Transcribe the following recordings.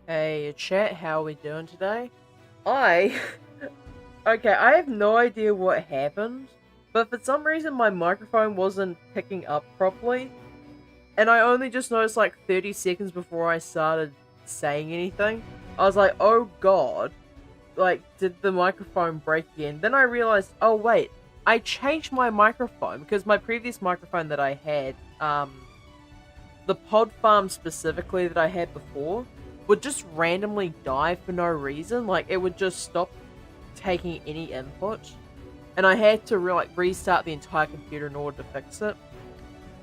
Hey, chat, how are we doing today? I. Okay, I have no idea what happened, but for some reason my microphone wasn't picking up properly, and I only just noticed like 30 seconds before I started saying anything. I was like, oh god, like, did the microphone break again? Then I realized, oh wait, I changed my microphone because my previous microphone that I had, the pod farm specifically that I had before would just randomly die for no reason. Like it would just stop taking any input, and I had to restart the entire computer in order to fix it.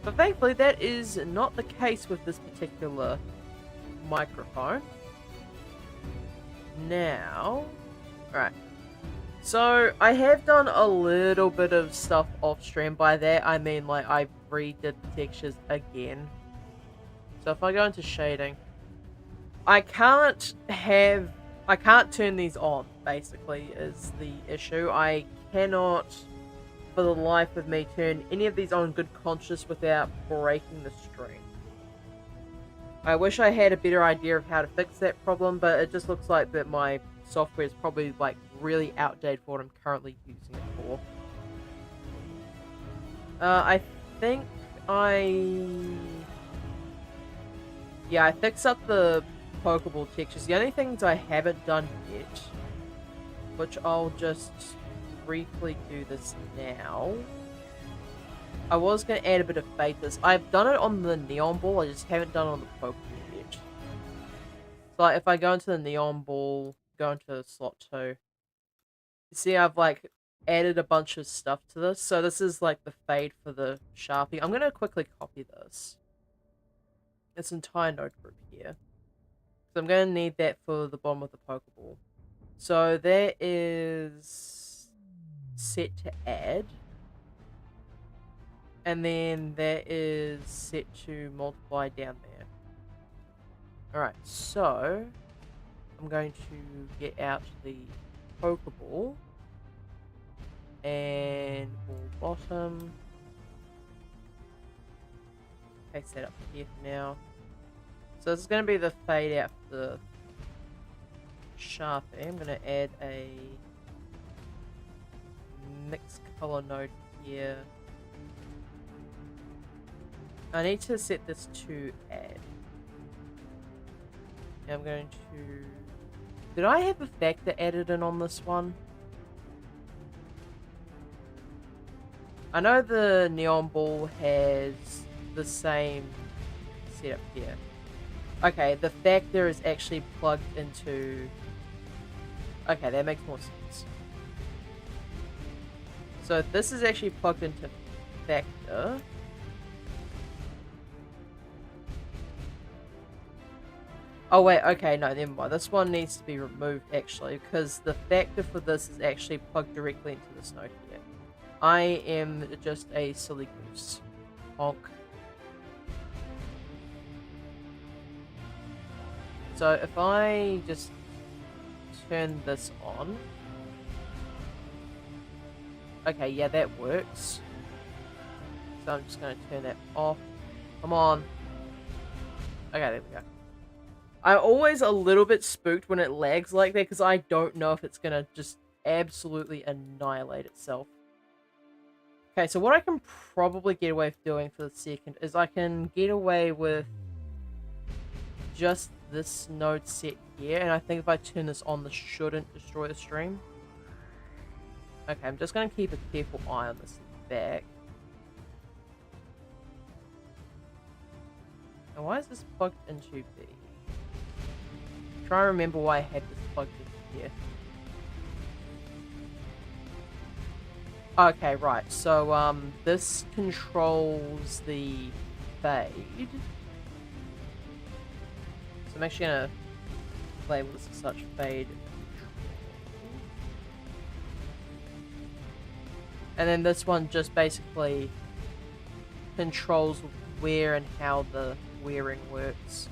But thankfully, that is not the case with this particular microphone. Now, alright. So I have done a little bit of stuff off stream. By that I mean like I redid the textures again. So if I go into shading, I can't turn these on, basically, is the issue. I cannot, for the life of me, turn any of these on good conscience without breaking the stream. I wish I had a better idea of how to fix that problem, but it just looks like that my software is probably, like, really outdated for what I'm currently using it for. I think Yeah, I fixed up the Pokeball textures. The only things I haven't done yet, which I'll just briefly do this now. I was going to add a bit of fade to this. I've done it on the Neon Ball, I just haven't done it on the Pokeball yet. So like, if I go into the Neon Ball, go into slot 2, you see I've like added a bunch of stuff to this. So this is like the fade for the Sharpie. I'm going to quickly copy this entire node group here. So I'm going to need that for the bottom of the Pokeball. So there is set to add. And then that is set to multiply down there. Alright, so I'm going to get out the Pokeball. And ball bottom. Paste that up here for now. So this is going to be the fade out for the Sharpie. I'm going to add a mixed color node here. I need to set this to add. I'm going to... Did I have a factor added in on this one? I know the Neon Ball has the same setup here. Okay, the factor is actually plugged into... Okay, that makes more sense. So this is actually plugged into factor. Oh wait, okay, no, never mind. This one needs to be removed actually, because the factor for this is actually plugged directly into this node here. I am just a silly goose. Honk. So if I just turn this on. Okay, yeah, that works. So I'm just going to turn that off. Come on. Okay, there we go. I'm always a little bit spooked when it lags like that because I don't know if it's going to just absolutely annihilate itself. Okay, so what I can probably get away with doing for the second is I can get away with just this node set here, and I think if I turn this on, this shouldn't destroy the stream. Okay, I'm just going to keep a careful eye on this back. And why is this plugged into B? Try and remember why I had this plugged in here. Okay, right. So, this controls the fade. So I'm actually gonna label this as such fade. And then this one just basically controls where and how the wearing works.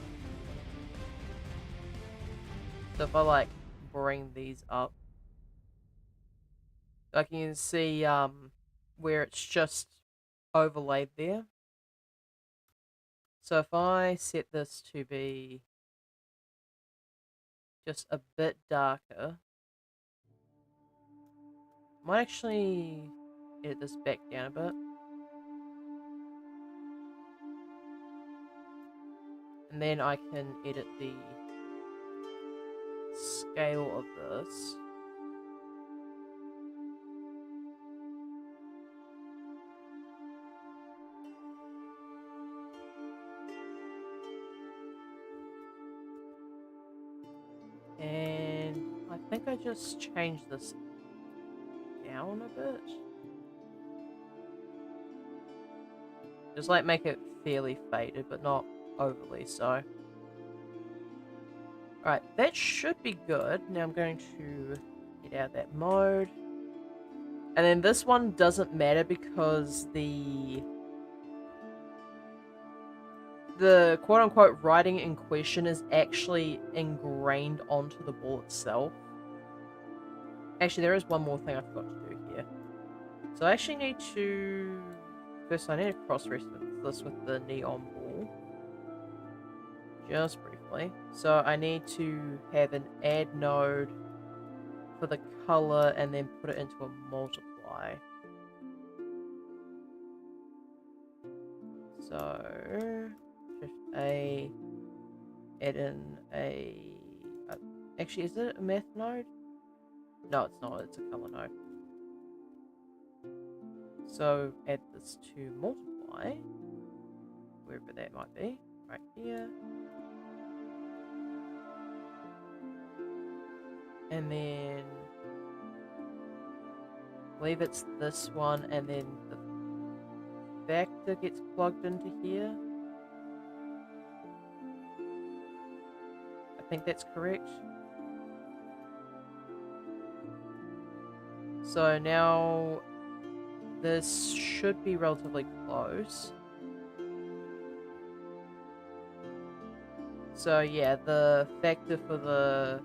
So if I like bring these up, like you can see where it's just overlaid there. So if I set this to be just a bit darker. Might actually edit this back down a bit. And then I can edit the scale of this. And I think I just changed this down a bit. Just like make it fairly faded, but not overly so. Alright, that should be good. Now I'm going to get out that mode. And then this one doesn't matter because the quote-unquote writing in question is actually ingrained onto the ball itself. Actually, there is one more thing I forgot to do here. So I actually need to... First, I need to cross-reference this with the neon ball. Just briefly. So I need to have an add node for the color and then put it into a multiply. So... Shift A, add in a... actually, is it a math node? No, it's not. It's a color node. So add this to multiply, wherever that might be, right here. And then I believe it's this one, and then the vector gets plugged into here. I think that's correct. So now this should be relatively close. So yeah, the vector for the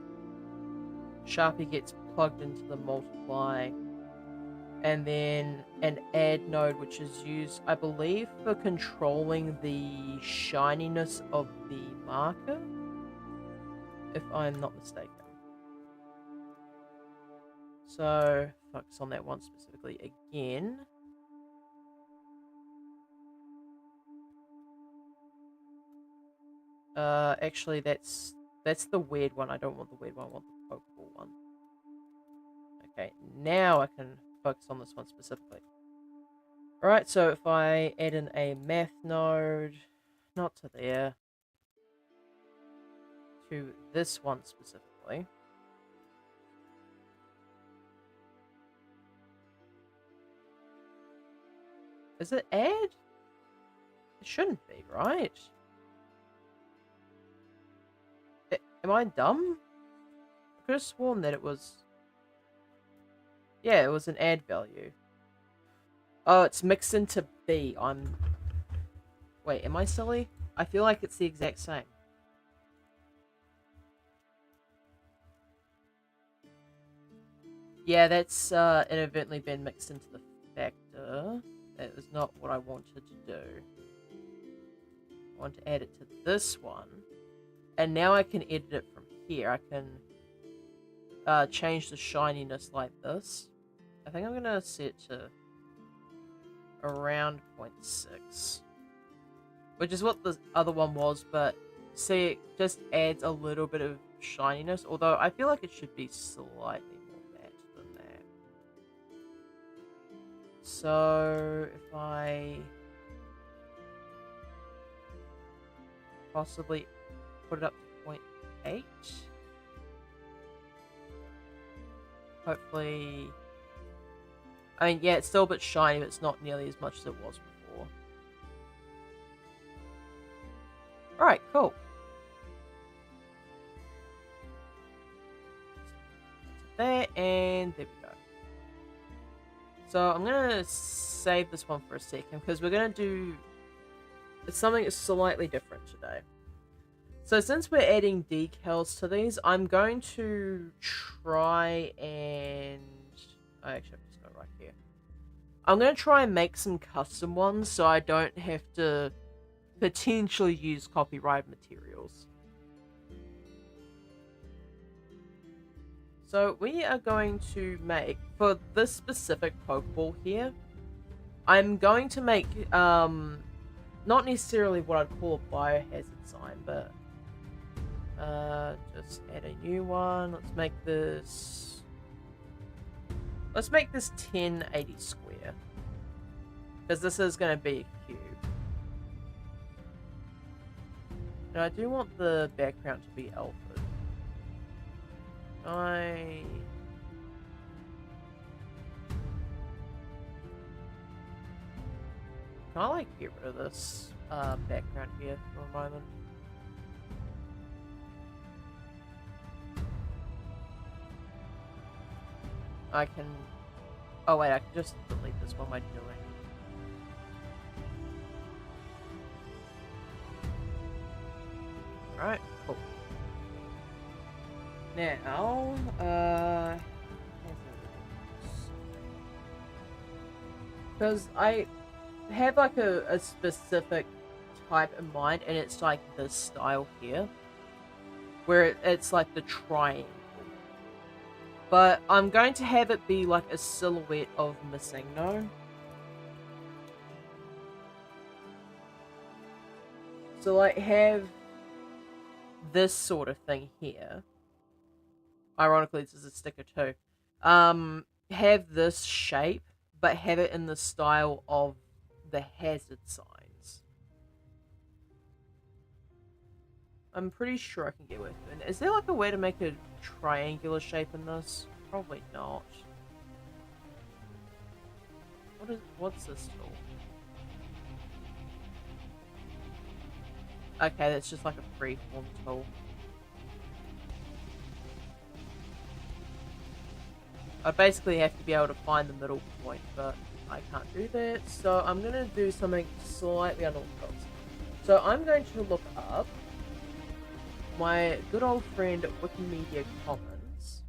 Sharpie gets plugged into the multiply, and then an add node which is used, I believe, for controlling the shininess of the marker, if I'm not mistaken. So focus on that one specifically again. Actually, that's the weird one. I don't want the weird one. I want the Pokeball one. Okay, now I can focus on this one specifically. Alright, so if I add in a math node, not to there, to this one specifically. Is it add? It shouldn't be, right? Am I dumb? I could have sworn that it was... Yeah, it was an add value. Oh, it's mixed into B. Wait, am I silly? I feel like it's the exact same. Yeah, that's inadvertently been mixed into the factor. That was not what I wanted to do. I want to add it to this one. And now I can edit it from here. I can change the shininess like this. I think I'm going to set it to around 0.6. Which is what the other one was, but see, it just adds a little bit of shininess. Although I feel like it should be slightly more matte than that. So if I possibly put it up to 0.8. Hopefully... I mean, yeah, it's still a bit shiny, but it's not nearly as much as it was before. Alright, cool. There, and there we go. So I'm going to save this one for a second, because we're going to do something slightly different today. So since we're adding decals to these, I'm going to try and... I actually have to just go right here. I'm going to try and make some custom ones so I don't have to potentially use copyright materials. So we are going to make, for this specific Pokeball here, I'm going to make, not necessarily what I'd call a biohazard sign, but, just add a new one. Let's make this 1080 square, because this is going to be a cube. Now I do want the background to be Alfred. Can I like get rid of this background here for a moment? I can... Oh wait, I can just delete this. What am I doing? Alright, cool. Now, because I have like a specific type in mind, and it's like this style here, where it's like the triangle. But I'm going to have it be like a silhouette of Missingno. So like have this sort of thing here. Ironically, this is a sticker too. Have this shape, but have it in the style of the hazard signs. I'm pretty sure I can get with it. Is there like a way to make a triangular shape in this? Probably not. What's this tool? Okay, that's just like a freeform tool. I basically have to be able to find the middle point, but I can't do that, so I'm going to do something slightly unorthodox. So I'm going to look up my good old friend Wikimedia Commons.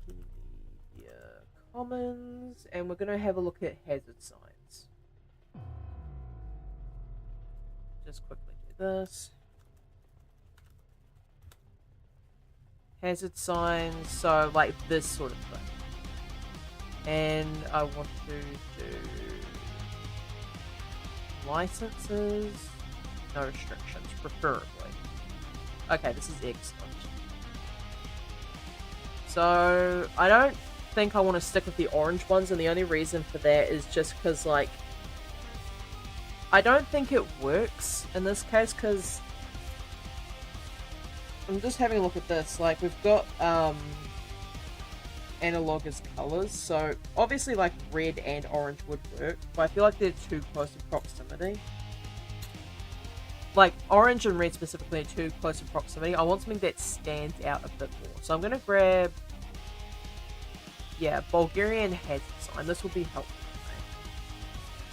Wikimedia Commons, and we're going to have a look at hazard signs. Just quickly do this. Hazard signs, so like this sort of thing. And I want to do licenses, no restrictions, preferably. Okay, this is excellent. So I don't think I want to stick with the orange ones, and the only reason for that is just because, like, I don't think it works in this case, because I'm just having a look at this. Like, we've got analog as colors, so obviously like red and orange would work, but I feel like they're too close in proximity. Like, orange and red specifically are too close in proximity. I want something that stands out a bit more. So I'm going to grab, yeah, Bulgarian hazard sign. This will be helpful for me.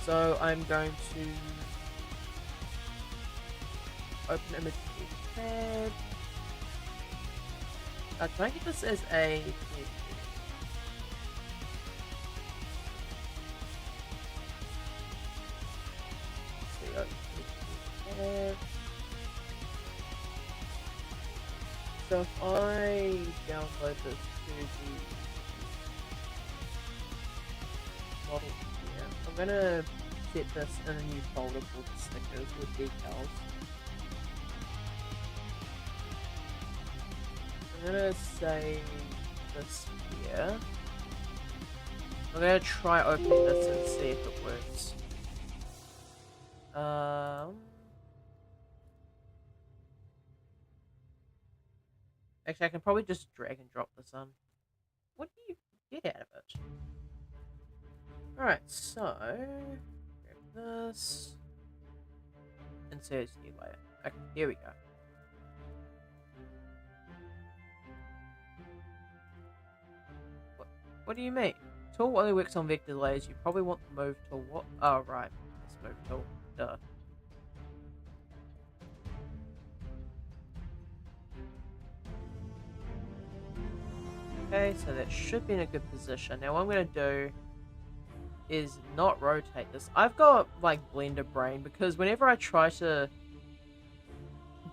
So I'm going to open image tab. Can I get this as a... So if I download this to the model here, I'm gonna set this in a new folder called stickers with details. I'm gonna save this here. I'm gonna try opening this and see if it works. Actually, I can probably just drag and drop this on. What do you get out of it? Alright, so grab this. Insert new layer. Okay, here we go. What do you mean? Tool only works on vector layers. You probably want the move tool. What? Oh, right. This move tool. Duh. Okay, so that should be in a good position. Now what I'm going to do is not rotate this. I've got, like, Blender brain, because whenever I try to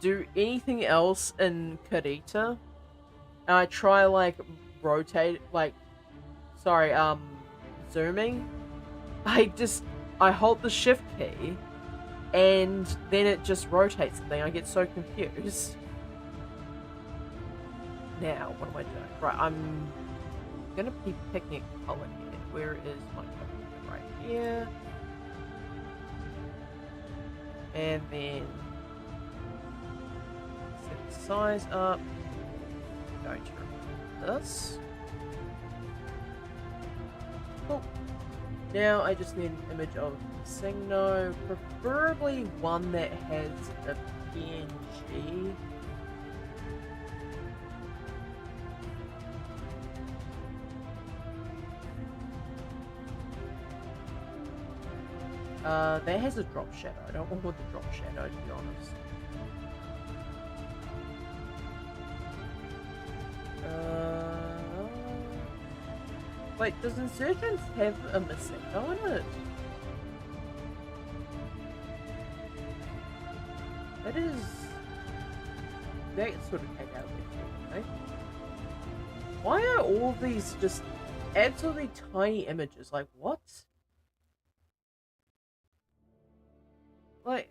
do anything else in Kirita, and I try like rotate, like, sorry, zooming, I hold the shift key, and then it just rotates the thing. I get so confused. Now, what am I doing? Right, I'm gonna be picking a color here. Where is my color? Right here. And then set the size up. I'm going to remove this. Cool. Now I just need an image of Signo, preferably one that has a PNG. That has a drop shadow. I don't want the drop shadow, to be honest. Wait, does Insurgents have a Maseko in it? That sort of came out of it, right? Why are all these just absolutely tiny images? Like, what? Like,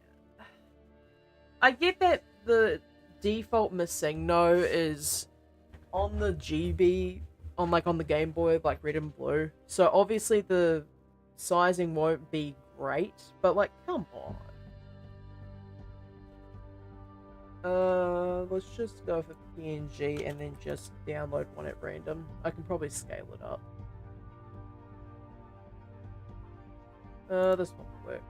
I get that the default Maseko is on the GB, on the Game Boy, like red and blue. So obviously the sizing won't be great, but like, come on. Let's just go for PNG and then just download one at random. I can probably scale it up. This one will work.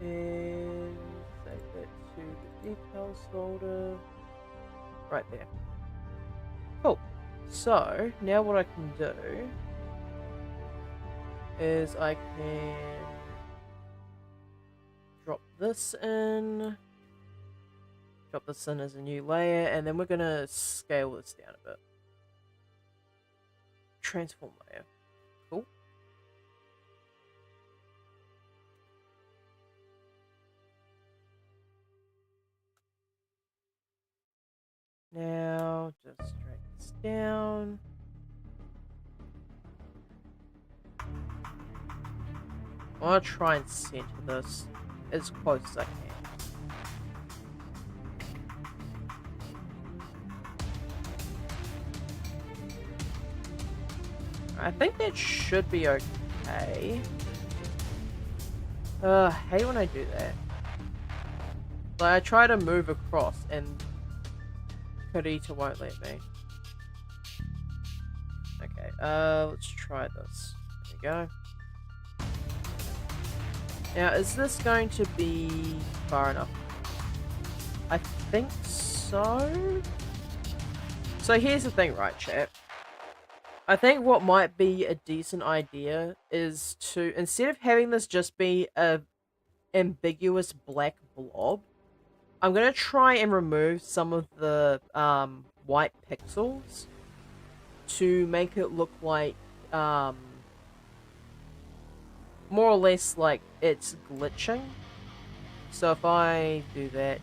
And save that to the details folder. Right there. Cool. So, now what I can do is I can drop this in as a new layer, and then we're going to scale this down a bit. Transform layer. Cool. Now, just drag this down. I want to try and center this as close as I can. I think that should be okay. Hate when I do that. Like, I try to move across and Kurita won't let me. Okay, let's try this. There we go. Now, is this going to be far enough? I think so. So here's the thing, right, chat? I think what might be a decent idea is to, instead of having this just be a ambiguous black blob, I'm going to try and remove some of the white pixels to make it look like more or less like it's glitching. So if I do that,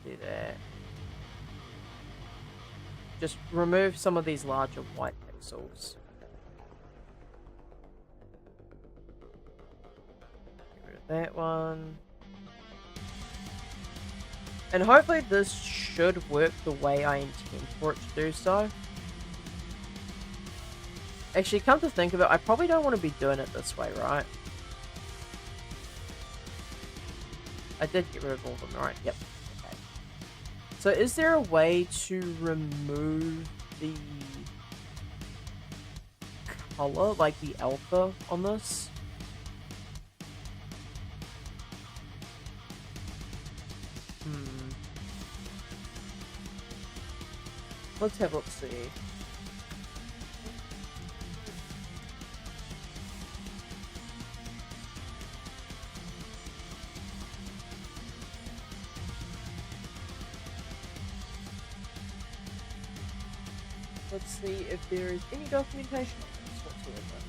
just remove some of these larger white pixels. Get rid of that one. And hopefully this should work the way I intend for it to do so. Actually, come to think of it, I probably don't want to be doing it this way, right? I did get rid of all of them, right? Yep. Okay. So is there a way to remove the color, like the alpha on this? Let's have a look, see. Let's see if there is any documentation on this whatsoever.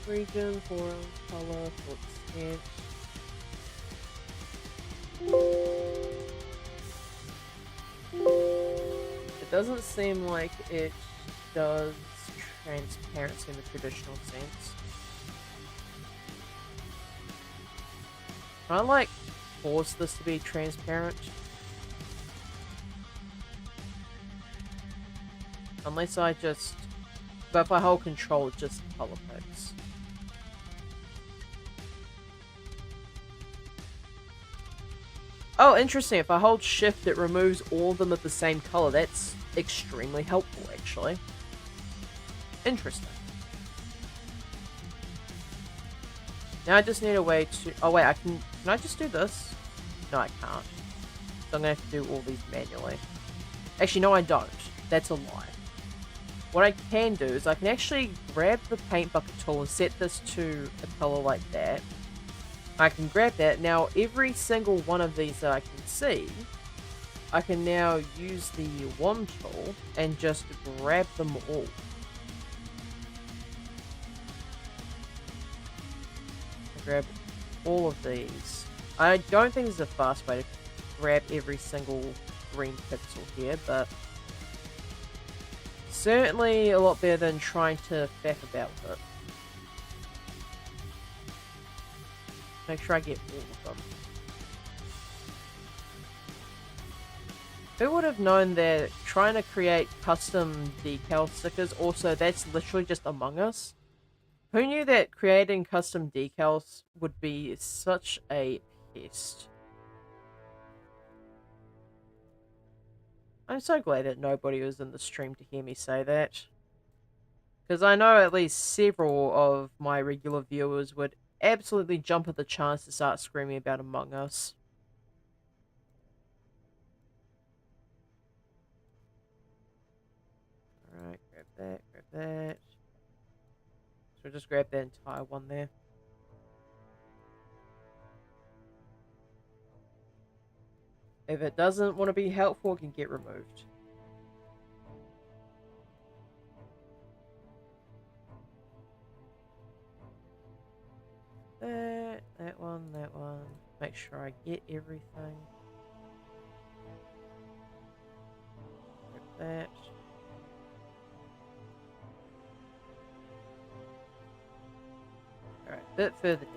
Region, forum, color, flip scan. doesn't seem like it does transparency in the traditional sense. Can I, like, force this to be transparent? Unless I just... But if I hold control, it just color picks. Oh, interesting. If I hold shift, it removes all of them of the same color. That's extremely helpful, actually. Interesting. Now I just need a way to... Oh, wait, Can I just do this? No, I can't. So I'm going to have to do all these manually. Actually, no, I don't. That's a lie. What I can do is I can actually grab the paint bucket tool and set this to a color like that. I can grab that. Now, every single one of these that I can see, I can now use the wand tool and just grab them all. Grab all of these. I don't think there's a fast way to grab every single green pixel here, but certainly a lot better than trying to faff about with it. Make sure I get all of them. Who would have known that trying to create custom decal stickers, also that's literally just Among Us? Who knew that creating custom decals would be such a pest? I'm so glad that nobody was in the stream to hear me say that. Because I know at least several of my regular viewers would absolutely jump at the chance to start screaming about Among Us. Alright, grab that, grab that. So just grab that entire one there. If it doesn't want to be helpful, it can get removed. That one, that one. Make sure I get everything. Grab that. Alright, bit further down.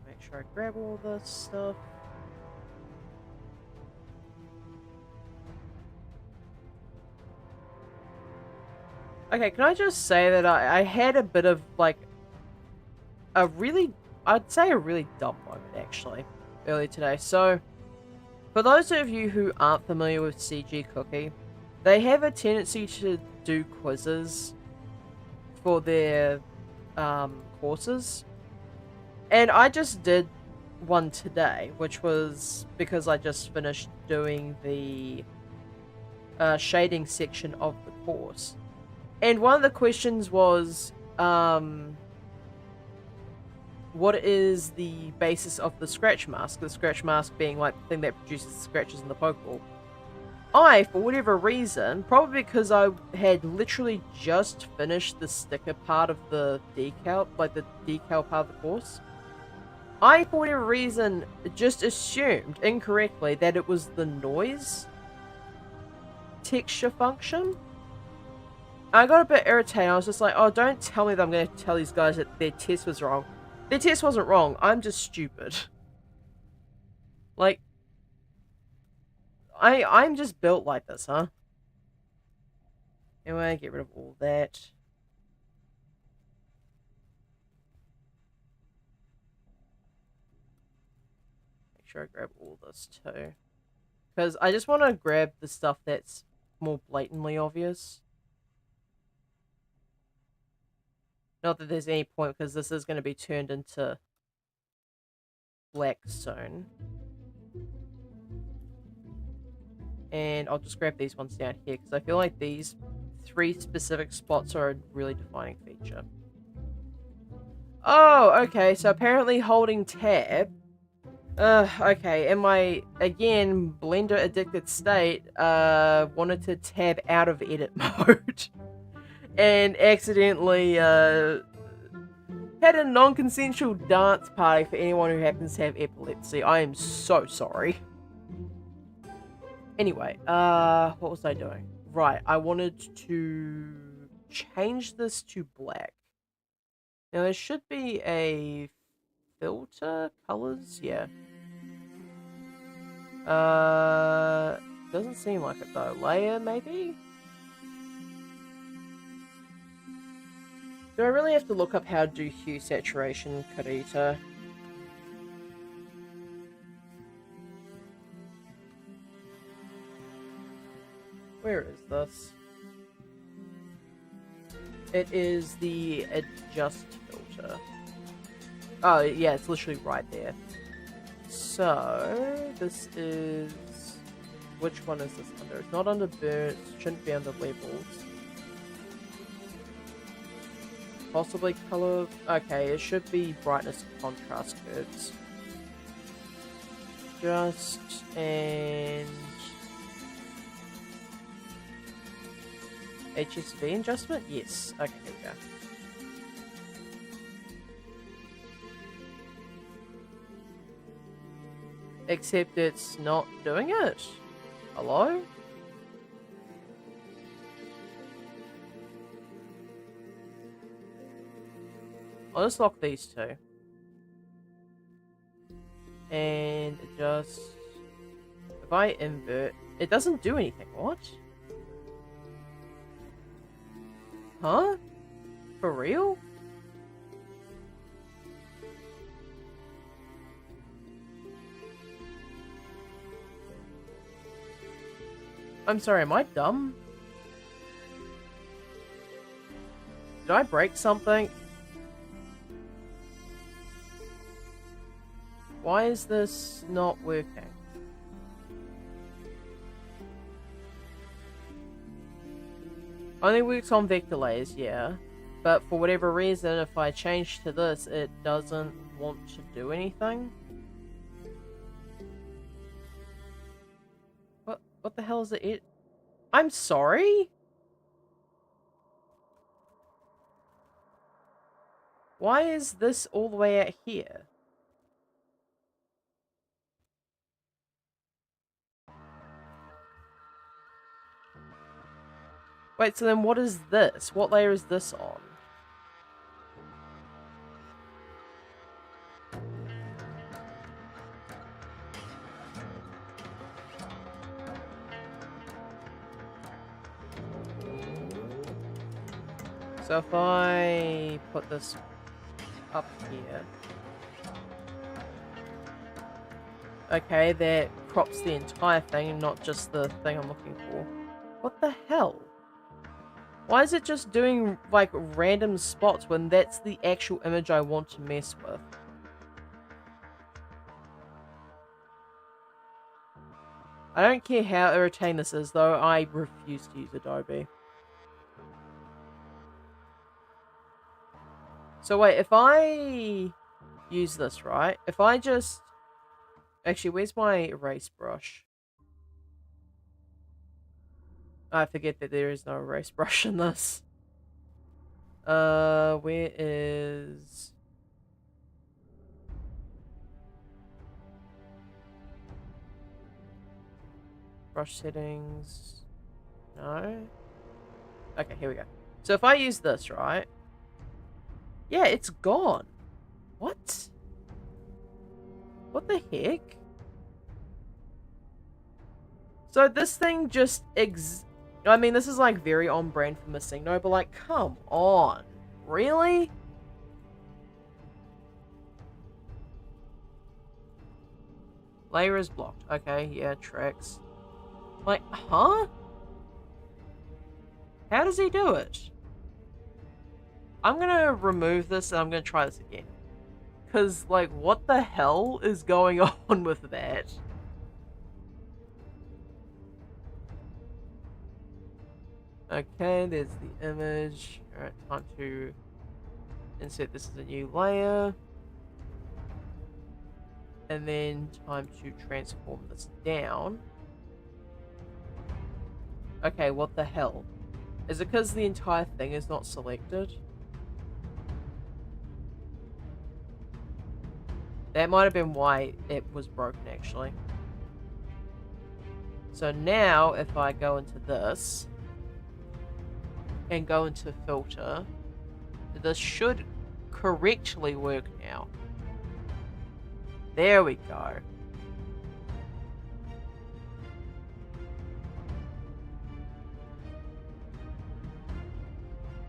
Make sure I grab all this stuff. Okay, can I just say that I had a bit of, like, I'd say a really dumb moment, actually, earlier today. So, for those of you who aren't familiar with CG Cookie, they have a tendency to do quizzes for their courses. And I just did one today, which was because I just finished doing the shading section of the course. And one of the questions was, what is the basis of the scratch mask? The scratch mask being like the thing that produces scratches in the Pokeball. I, for whatever reason, probably because I had literally just finished the sticker part of the decal, like the decal part of the course, I, for whatever reason, just assumed incorrectly that it was the noise texture function. I got a bit irritated. I was just like, oh, don't tell me that I'm going to tell these guys that their test was wrong. Their test wasn't wrong. I'm just stupid. Like, I'm just built like this, huh? Anyway, get rid of all that. Make sure I grab all this too. Because I just want to grab the stuff that's more blatantly obvious. Not that there's any point, because this is going to be turned into black soon. And I'll just grab these ones down here, because I feel like these 3 specific spots are a really defining feature. Oh, okay, so apparently holding tab... okay, in my, again, Blender addicted state, wanted to tab out of edit mode. And accidentally, had a non-consensual dance party for anyone who happens to have epilepsy. I am so sorry. Anyway, what was I doing? Right, I wanted to change this to black. Now there should be a filter colors, yeah. Doesn't seem like it though. Layer, maybe? Do I really have to look up how to do hue saturation, Karita? Where is this? It is the adjust filter. Oh, yeah, it's literally right there. So, this is... Which one is this under? It's not under burnt, shouldn't be under levels. Possibly color... Okay, it should be brightness and contrast curves. Just... and... HSV adjustment? Yes. Okay, here we go. Except it's not doing it. Hello? I'll just lock these two. And adjust. If I invert, it doesn't do anything. What? Huh? For real? I'm sorry, am I dumb? Did I break something? Why is this not working? Only works on vector layers, yeah. But for whatever reason, if I change to this, it doesn't want to do anything. What the hell is it? I'm sorry? Why is this all the way out here? Wait, so then what is this? What layer is this on? So if I put this up here... Okay, that crops the entire thing, not just the thing I'm looking for. What the hell? Why is it just doing, like, random spots when that's the actual image I want to mess with? I don't care how irritating this is, though. I refuse to use Adobe. So wait, if I use this, right? If I just... Actually, where's my erase brush? I forget that there is no erase brush in this. Where is... Brush settings... No? Okay, here we go. So if I use this, right? Yeah, it's gone. What? What the heck? So this thing just I mean, this is like very on brand for Missing No, but like, come on. Really? Layer is blocked. Okay, yeah, tracks. Like, huh? How does he do it? I'm gonna remove this and I'm gonna try this again. Because, like, what the hell is going on with that? Okay, there's the image. Alright, time to insert this as a new layer. And then time to transform this down. Okay, what the hell? Is it because the entire thing is not selected? That might have been why it was broken, actually. So now, if I go into this, and go into filter, this should correctly work now. There we go.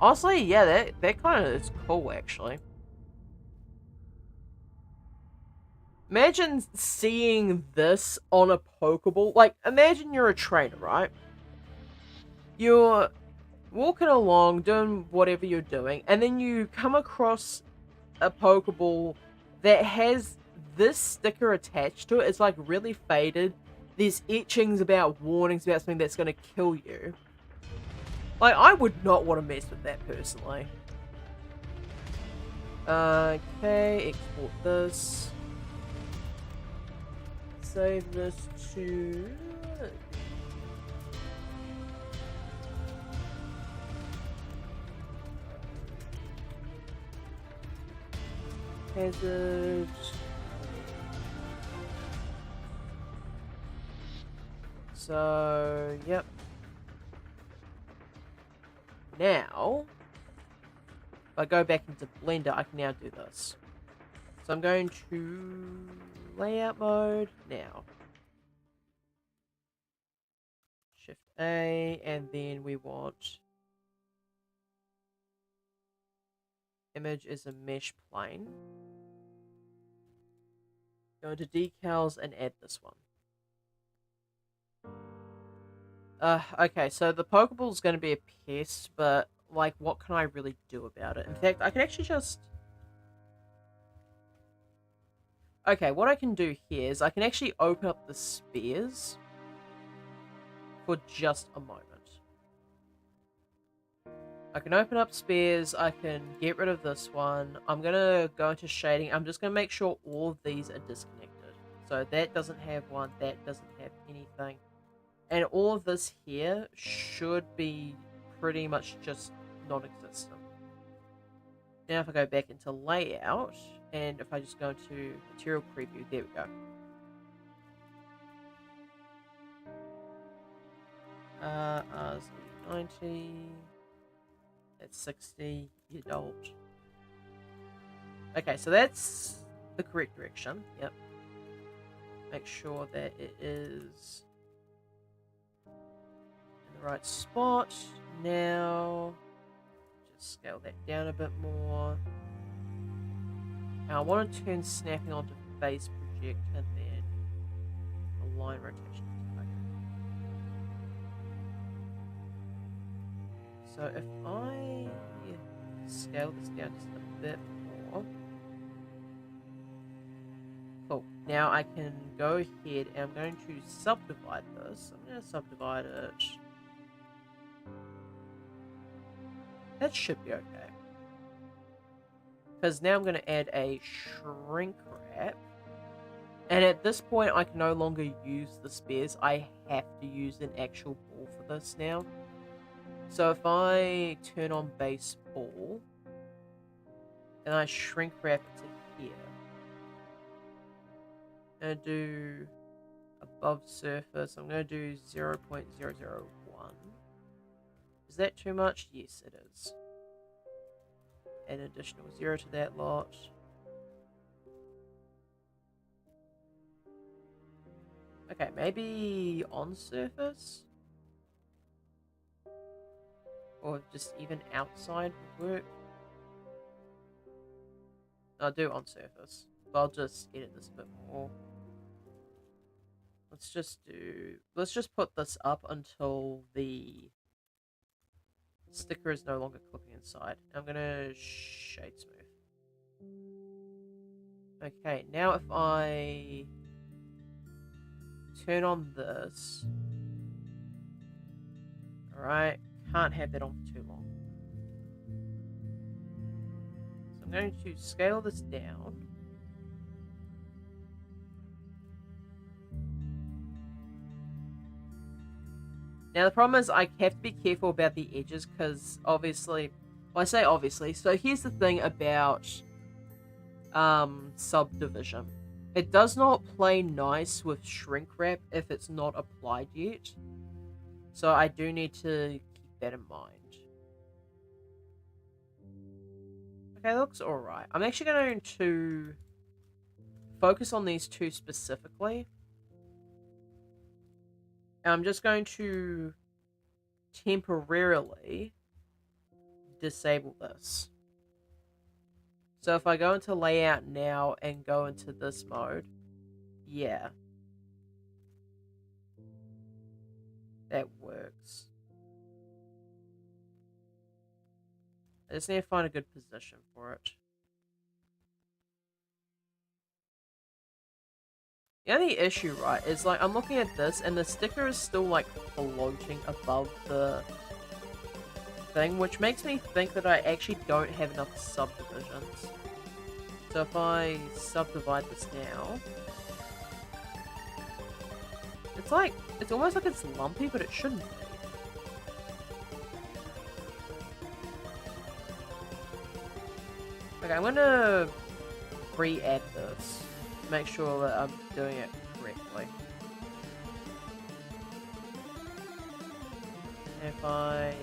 Honestly, yeah, that kind of is cool, actually. Imagine seeing this on a Pokeball. Like, imagine you're a trainer, right? You're walking along, doing whatever you're doing, and then you come across a Pokeball that has this sticker attached to it. It's like really faded. There's etchings about warnings about something that's going to kill you. Like, I would not want to mess with that personally. Okay, export this. Save this to... hazard... So, yep. Now, if I go back into Blender, I can now do this. So I'm going to layout mode now. Shift A, and then we want image is a mesh plane. Go into decals and add this one. Okay, so the Pokeball is going to be a pest, but, like, what can I really do about it? In fact, I can actually just... Okay, what I can do here is I can actually open up the spears for just a moment. I can open up spears, I can get rid of this one. I'm going to go into shading. I'm just going to make sure all of these are disconnected. So that doesn't have one, that doesn't have anything. And all of this here should be pretty much just non-existent. Now if I go back into layout, and if I just go to material preview, there we go. RZ90, that's 60, you don't. Okay, so that's the correct direction, yep. Make sure that it is in the right spot. Now, just scale that down a bit more. Now I want to turn snapping onto face project and then align rotation. So if I scale this down just a bit more. Cool. Now I can go ahead and I'm going to subdivide this. I'm going to subdivide it. That should be okay. Because now I'm going to add a shrink wrap. And at this point, I can no longer use the spears. I have to use an actual ball for this now. So if I turn on base ball, and I shrink wrap it to here, I'm going to do above surface, I'm going to do 0.001. Is that too much? Yes, it is. Add an additional 0 to that lot. Okay, maybe on surface? Or just even outside would work? I'll do on surface. But I'll just edit this a bit more. Let's just put this up until the sticker is no longer clipping inside. I'm gonna shade smooth. Okay, now if I turn on this, alright, can't have that on for too long. So I'm going to scale this down. Now the problem is I have to be careful about the edges because obviously, well I say obviously, so here's the thing about subdivision. It does not play nice with shrink wrap if it's not applied yet. So I do need to keep that in mind. Okay, that looks alright. I'm actually going to focus on these two specifically. And I'm just going to temporarily disable this. So if I go into layout now and go into this mode, yeah, that works. I just need to find a good position for it. The only issue, right, is like I'm looking at this and the sticker is still like floating above the thing, which makes me think that I actually don't have enough subdivisions. So if I subdivide this now, it's almost like it's lumpy, but it shouldn't be. Okay, I'm gonna re-add this to make sure that I'm doing it correctly. If I...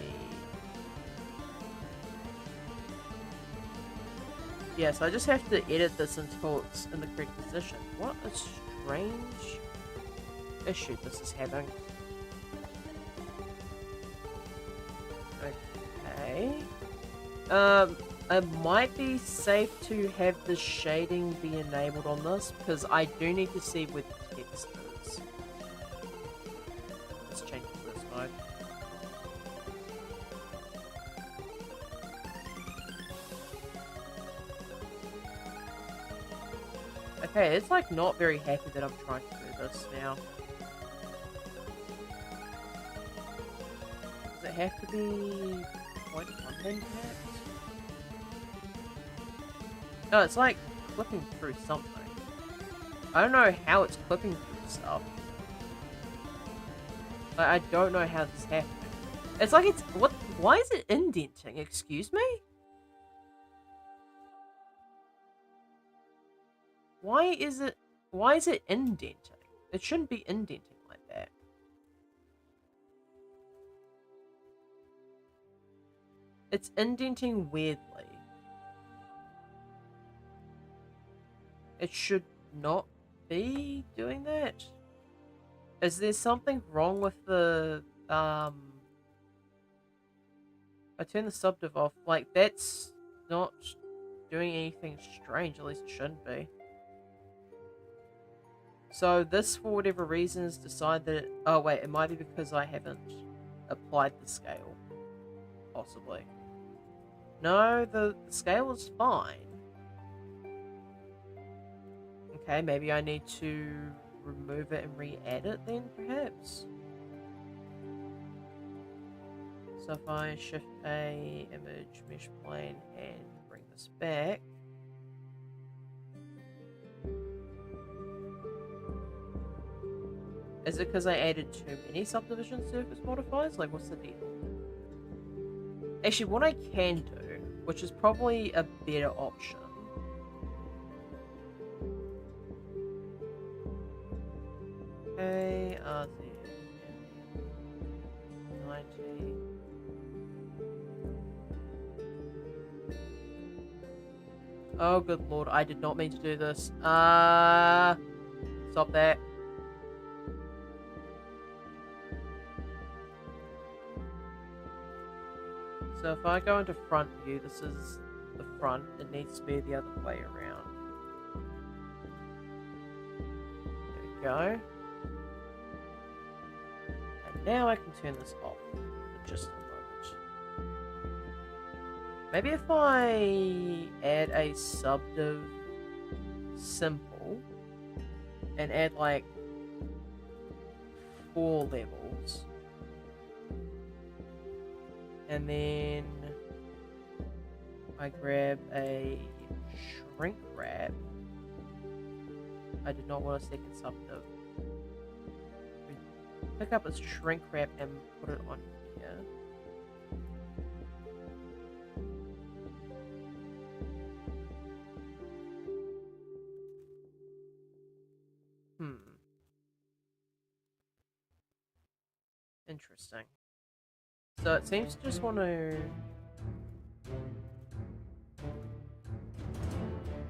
Yeah, so I just have to edit this until it's in the correct position. What a strange issue this is having. Okay. It might be safe to have the shading be enabled on this, because I do need to see where the text is. Let's change it to this mode. Okay, it's like not very happy that I'm trying to do this now. Does it have to be 0.1 then perhaps? No, it's like clipping through something. I don't know how it's clipping through stuff. Like, I don't know how this is happening. It's like it's... What? Why is it indenting? Excuse me? Why is it indenting? It shouldn't be indenting like that. It's indenting weirdly. It should not be doing that. Is there something wrong with the, I turn the subdiv off. Like, that's not doing anything strange. At least it shouldn't be. So this, for whatever reasons, decided that... Oh, wait. It might be because I haven't applied the scale. Possibly. No, the scale is fine. Okay, maybe I need to remove it and re-add it then, perhaps? So if I shift A, image, mesh plane, and bring this back... Is it because I added too many subdivision surface modifiers? Like, what's the deal? Actually, what I can do, which is probably a better option... Okay, RZ, 90... Oh, good lord, I did not mean to do this. Stop that. So if I go into front view, this is the front. It needs to be the other way around. There we go. And now I can turn this off for just a moment. Maybe if I add a subdiv simple and add like 4 levels. And then I grab a shrink wrap. I did not want a second subdiv. Pick up a shrink wrap and put it on here. Interesting. So it seems to just want to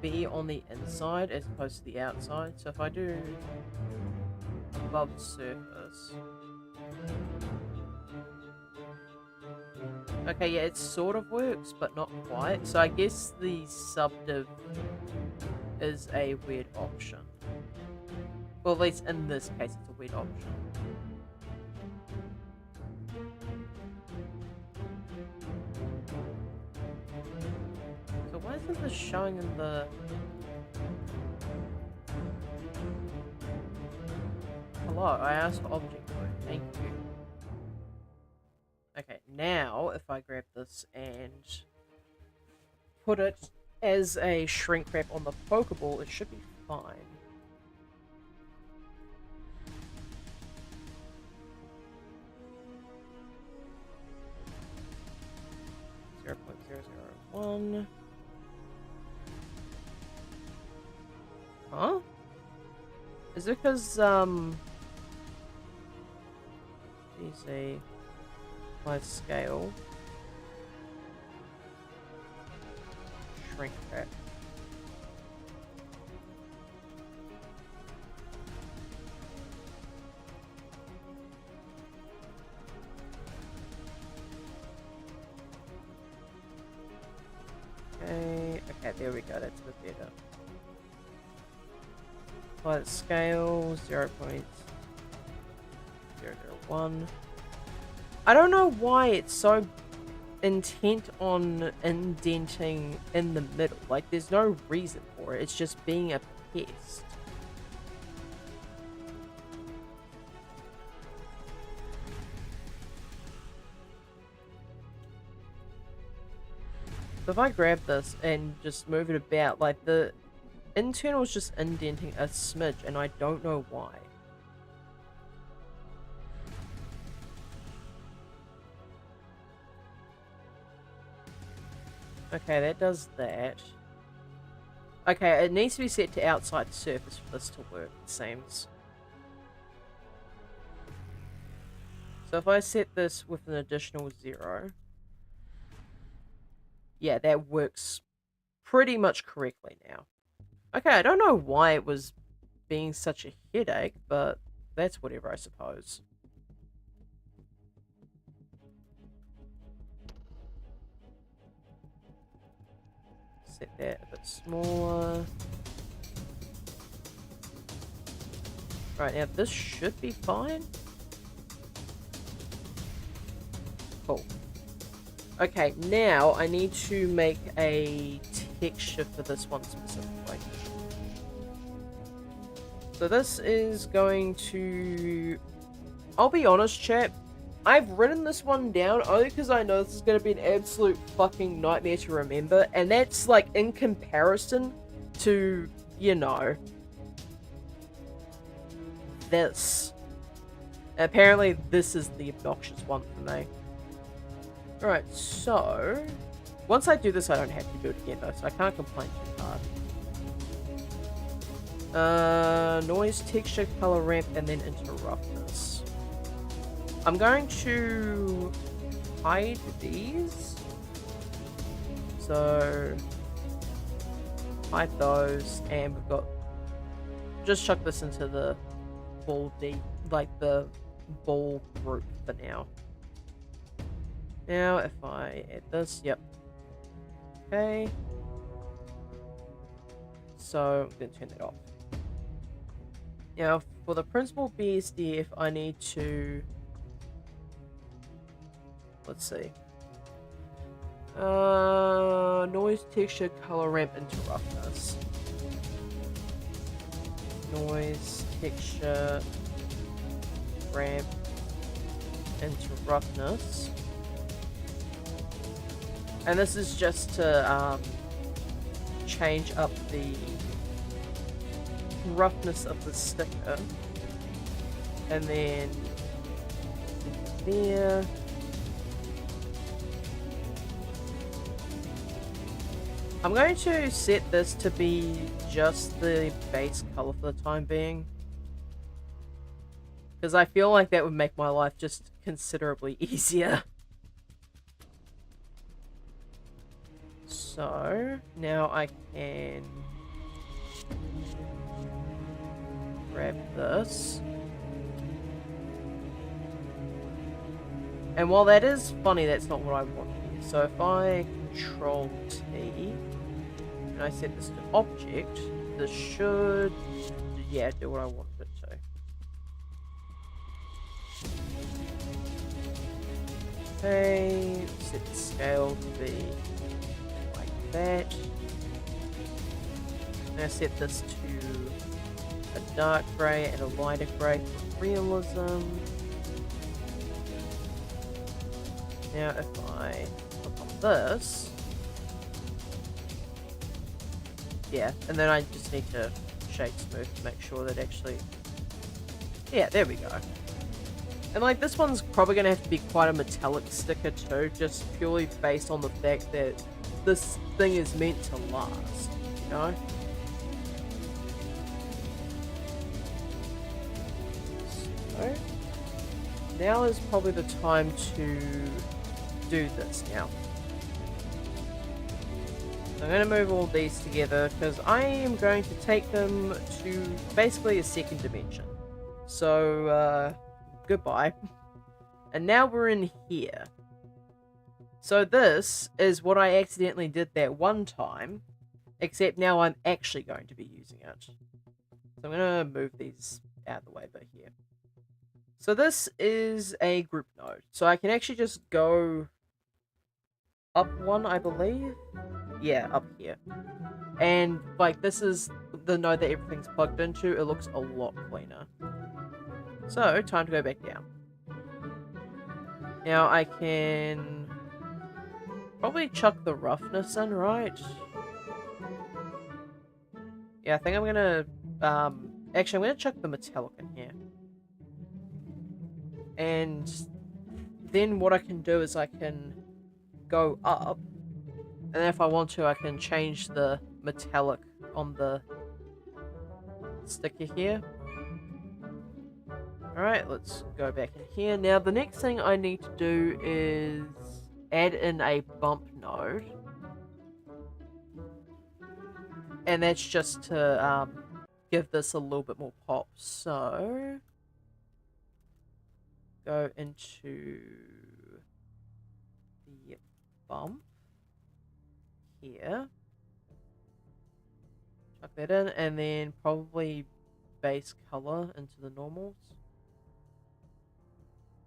be on the inside as opposed to the outside. So if I do above surface. Okay, yeah, it sort of works, but not quite. So I guess the subdiv is a weird option. Well, at least in this case, it's a weird option. So why isn't this showing in the... Hello, I asked for object mode. Thank you. Okay, now if I grab this and put it as a shrink wrap on the Pokeball, it should be fine. .001. Huh? Is it because GC my scale shrink wrap? Okay, there we go, that's a bit better. Apply the scale, 0.001. I don't know why it's so intent on indenting in the middle. Like, there's no reason for it, it's just being a pest. So if I grab this and just move it about, like the internal is just indenting a smidge and I don't know why. Okay, that does that. Okay, it needs to be set to outside surface for this to work, it seems. So if I set this with an additional 0... Yeah, that works pretty much correctly now. Okay, I don't know why it was being such a headache, but that's whatever, I suppose. Set that a bit smaller. Right, now this should be fine. Cool. Okay, now I need to make a texture for this one specifically. So this is going to... I'll be honest, chat. I've written this one down only because I know this is going to be an absolute fucking nightmare to remember. And that's, like, in comparison to, you know, this. Apparently, this is the obnoxious one for me. Alright, so... Once I do this, I don't have to do it again, though, so I can't complain too hard. Noise, texture, color ramp, and then into roughness. I'm going to hide these. So... hide those, and we've got... Just chuck this into the ball deep, like the ball group for now. Now, if I add this, yep. Okay. So, I'm going to turn that off. Now, for the principal BSDF, I need to... Let's see. Noise, texture, color ramp, into roughness. Noise, texture, ramp, into roughness. And this is just to change up the roughness of the sticker. And then there. I'm going to set this to be just the base color for the time being. Because I feel like that would make my life just considerably easier. So, now I can grab this. And while that is funny, that's not what I want here. So if I Control T, and I set this to object, this should, yeah, do what I want it to. Okay, set the scale to be like that. Now set this to a dark grey and a lighter grey for realism. Now if I click on this, yeah, and then I just need to shade smooth to make sure that actually, yeah, there we go. And like this one's probably going to have to be quite a metallic sticker too, just purely based on the fact that this thing is meant to last, you know? So, now is probably the time to do this now. So I'm going to move all these together because I am going to take them to basically a second dimension. So, goodbye. And now we're in here. So this is what I accidentally did that one time, except now I'm actually going to be using it. So I'm going to move these out of the way a bit here. So this is a group node. So I can actually just go up one, I believe. Yeah, up here. And like this is the node that everything's plugged into. It looks a lot cleaner. So, time to go back down. Now I can probably chuck the roughness in, right? Yeah, I think I'm gonna, actually I'm gonna chuck the metallic in here. And then what I can do is I can go up, and if I want to I can change the metallic on the sticker here. Alright, let's go back in here. Now, the next thing I need to do is add in a bump node. And that's just to give this a little bit more pop. So, go into the bump here. Chuck that in, and then probably base color into the normals.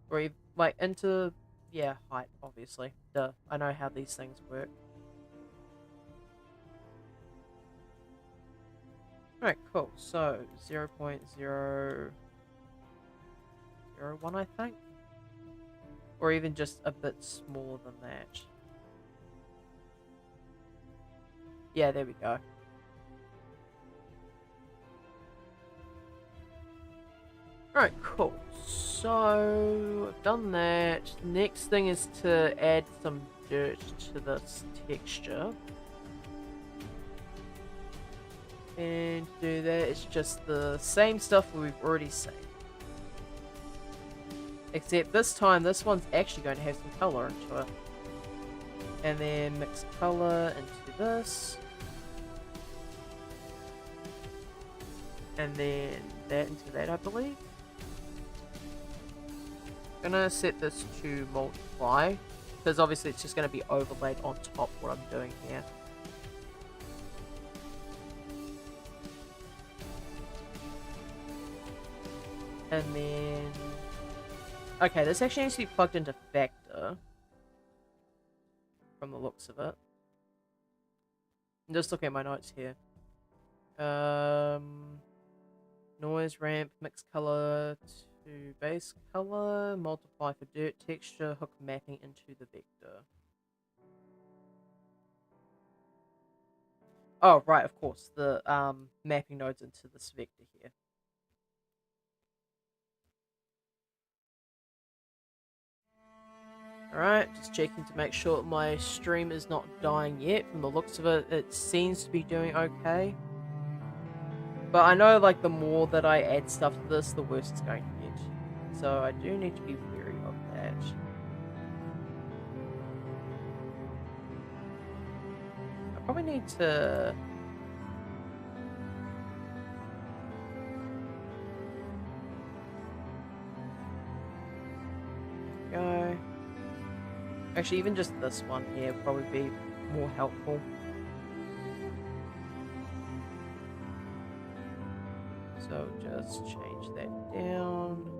Or even, like, into, yeah, height, obviously. Duh, I know how these things work. Alright, cool. So, 0.001, I think? Or even just a bit smaller than that. Yeah, there we go. Alright, cool. So, I've done that. Next thing is to add some dirt to this texture. And to do that, it's just the same stuff we've already seen. Except this time, this one's actually going to have some color into it. And then mix color into this. And then that into that, I believe. I'm gonna set this to multiply, because obviously it's just gonna be overlaid on top what I'm doing here. And then, okay, this actually needs to be plugged into Factor, from the looks of it. I'm just looking at my notes here. Noise ramp, mix color to base color, multiply for dirt texture, hook mapping into the vector. Oh, right, of course, the mapping nodes into this vector here. Alright, just checking to make sure my stream is not dying yet. From the looks of it, it seems to be doing okay. But I know, like, the more that I add stuff to this, the worse it's going to get. So I do need to be wary of that. I probably need to... Go. Actually, even just this one here would probably be more helpful. So just change that down.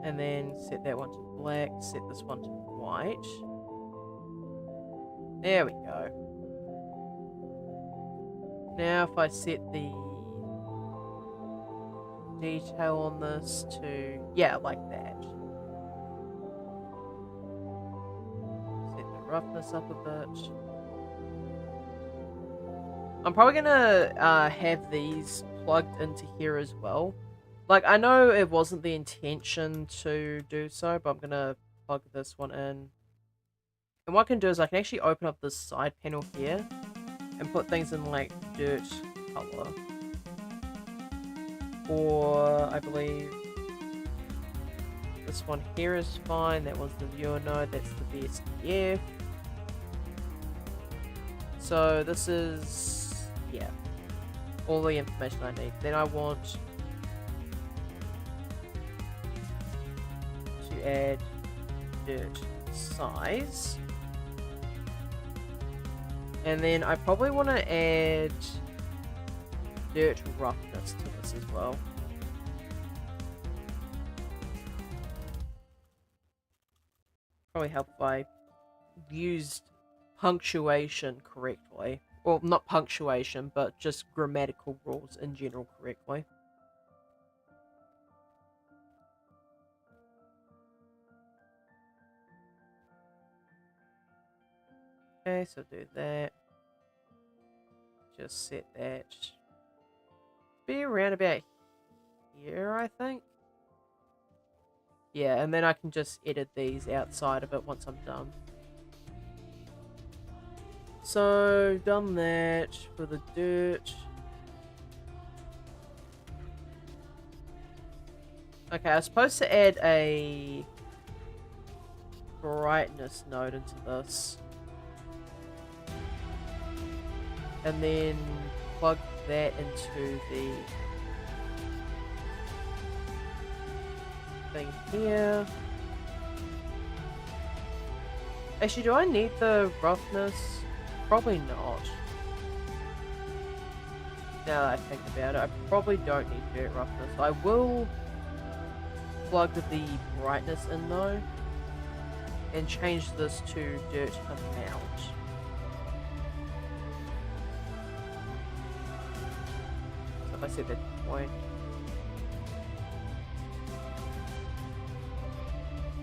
And then set that one to black, set this one to white. There we go. Now if I set the detail on this to, yeah, like that. Set the roughness up a bit. I'm probably gonna have these plugged into here as well. Like, I know it wasn't the intention to do so, but I'm gonna plug this one in. And what I can do is I can actually open up this side panel here and put things in, like, dirt color. Or, I believe, this one here is fine. That was the viewer node. That's the VSDF. So this is, yeah, all the information I need. Then I want to add dirt size. And then I probably want to add dirt roughness to this as well. Probably help if I used punctuation correctly. Well, not punctuation, but just grammatical rules in general correctly. Okay, so do that. Just set that. Be around about here, I think. Yeah, and then I can just edit these outside of it once I'm done. So, done that for the dirt. Okay, I was supposed to add a brightness node into this. And then plug that into the thing here. Actually, do I need the roughness? Probably not. Now that I think about it, I probably don't need dirt roughness. I will plug the brightness in though, and change this to dirt amount. So if I set that to point.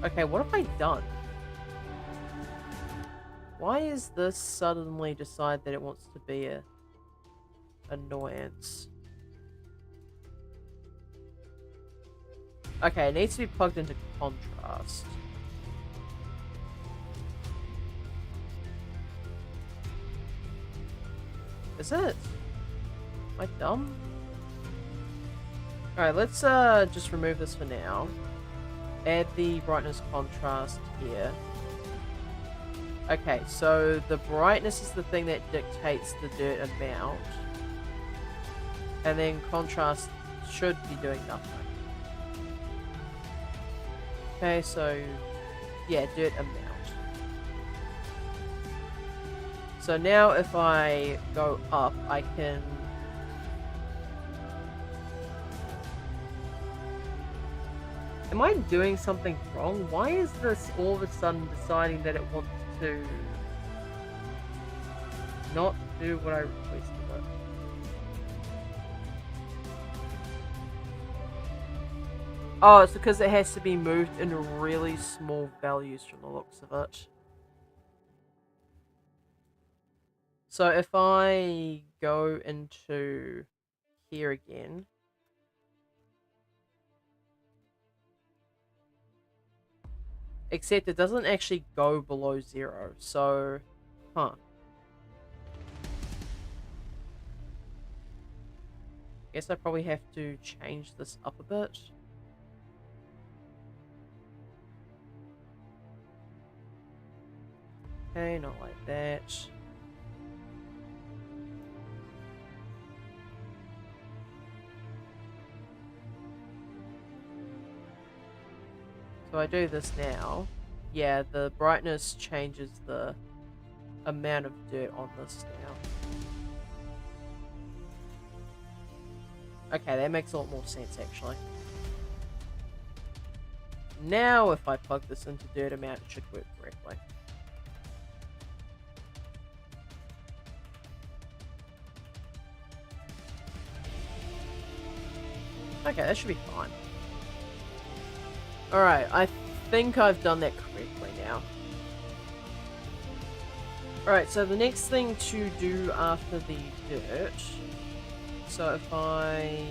Okay, what have I done? Why is this suddenly decide that it wants to be a annoyance? Okay, it needs to be plugged into contrast. Is it? Am I dumb? Alright, let's just remove this for now. Add the brightness contrast here. Okay, so the brightness is the thing that dictates the dirt amount. And then contrast should be doing nothing. Okay, so yeah, dirt amount. So now if I go up, I can... Am I doing something wrong? Why is this all of a sudden deciding that it wants to not do what I requested it? Oh, it's because it has to be moved in really small values from the looks of it. So if I go into here again, except it doesn't actually go below 0, so, huh. Guess I probably have to change this up a bit. Okay, not like that. So I do this now. Yeah, the brightness changes the amount of dirt on this now. Okay, that makes a lot more sense actually. Now if I plug this into dirt amount, it should work correctly. Okay, that should be fine. Alright, I think I've done that correctly now. Alright, so the next thing to do after the dirt... So if I'm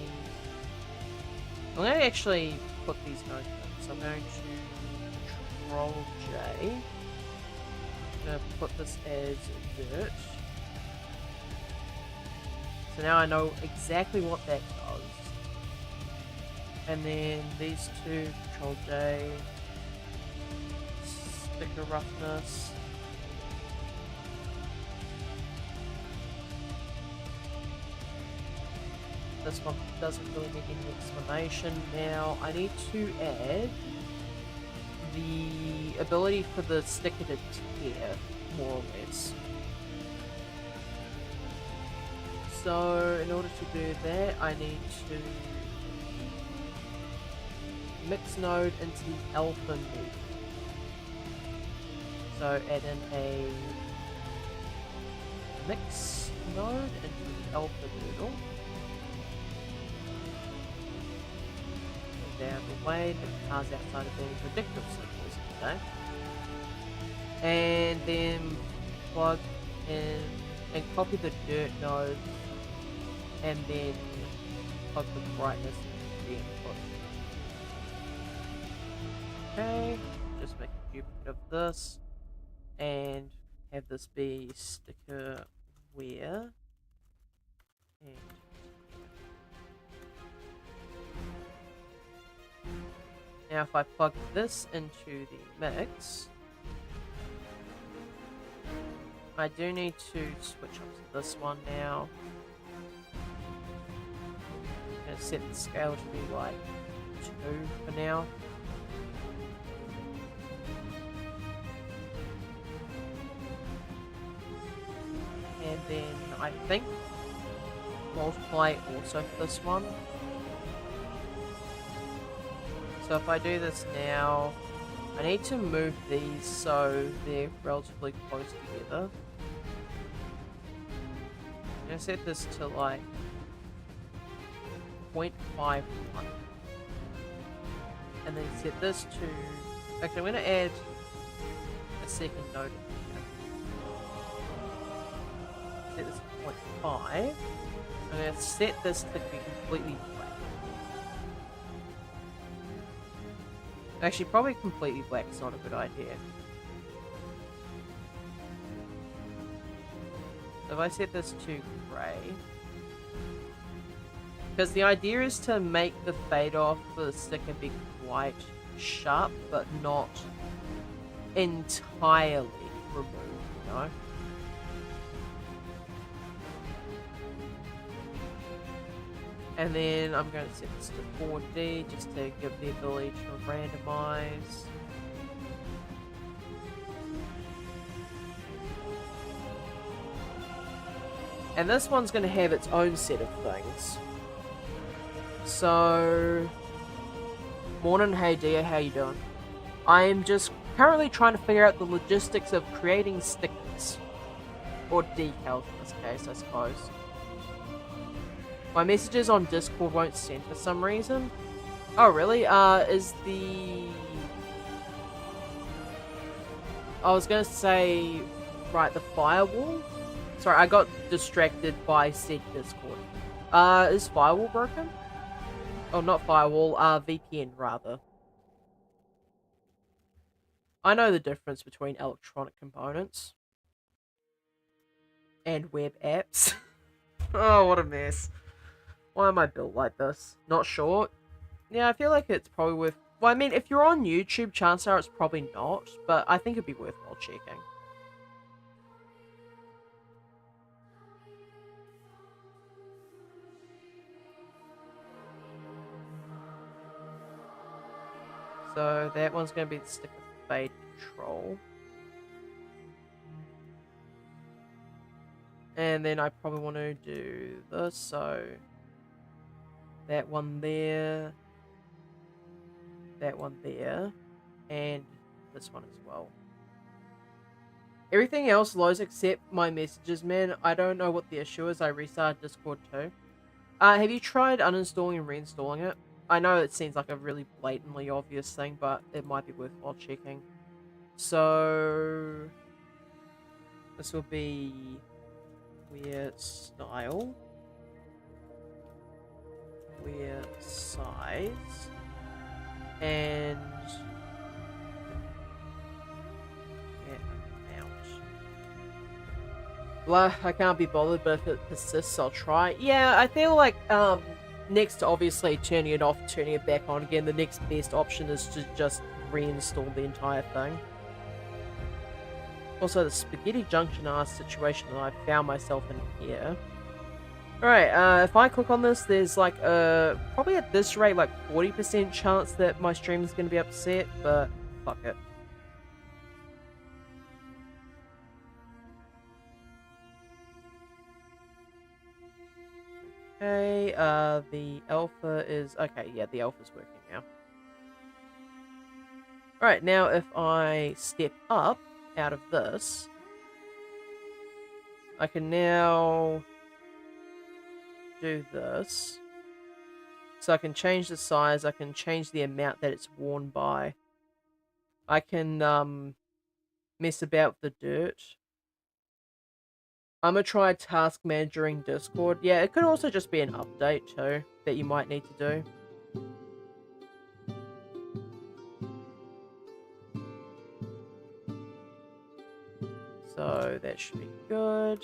going to actually put these notes in. So I'm going to Control J. I'm going to put this as dirt. So now I know exactly what that does. And then these two, Control J, sticker roughness. This one doesn't really need any explanation. Now I need to add the ability for the sticker to tear, more or less. So in order to do that, I need to mix node into the alpha node. So add in a mix node into the alpha noodle. Down the way, the car's outside of being predictive circles today. And then plug in and copy the dirt node and then plug the brightness into the input. Okay, just make a duplicate of this and have this be sticker where and now if I plug this into the mix, I do need to switch up to this one now. I'm going to set the scale to be like 2 for now. And then I think multiply also for this one. So if I do this now, I need to move these so they're relatively close together. I'm going to set this to like 0.51. And then set this to... Actually, I'm going to add a second node. Set this to 0.5. I'm going to set this to be completely black. Actually, probably completely black is not a good idea. So if I set this to grey, because the idea is to make the fade off for the sticker be quite sharp, but not entirely removed, you know? And then I'm going to set this to 4D just to give the ability to randomize. And this one's going to have its own set of things. So, morning, hey dear, how you doing? I am just currently trying to figure out the logistics of creating stickers. Or decals in this case, I suppose. My messages on Discord won't send for some reason. Oh, really? Is the... I was gonna say... Right, the firewall? Sorry, I got distracted by said Discord. Is firewall broken? Oh, not firewall, VPN, rather. I know the difference between electronic components. And web apps. Oh, what a mess. Why am I built like this? Not sure. Yeah, I feel like it's probably worth... Well, I mean, if you're on YouTube, chances are it's probably not, but I think it'd be worthwhile checking. So that one's going to be the Stick of Fade Control. And then I probably want to do this, so... That one there. That one there. And this one as well. Everything else loads except my messages, man. I don't know what the issue is. I restarted Discord too. Have you tried uninstalling and reinstalling it? I know it seems like a really blatantly obvious thing, but it might be worthwhile checking. So... This will be... Weird style. Weird size. And... Blah, I can't be bothered, but if it persists, I'll try. Yeah, I feel like, next to obviously turning it off, turning it back on again, the next best option is to just reinstall the entire thing. Also, the spaghetti junction ass situation that I found myself in here. Alright, if I click on this, there's like probably at this rate, like 40% chance that my stream is going to be upset, but fuck it. Okay, the alpha is... Okay, yeah, the alpha's working now. Alright, now if I step up out of this, I can now do this. So I can change the size, I can change the amount that it's worn by. I can, mess about with the dirt. I'm gonna try task manager in Discord. Yeah, it could also just be an update too that you might need to do. So that should be good.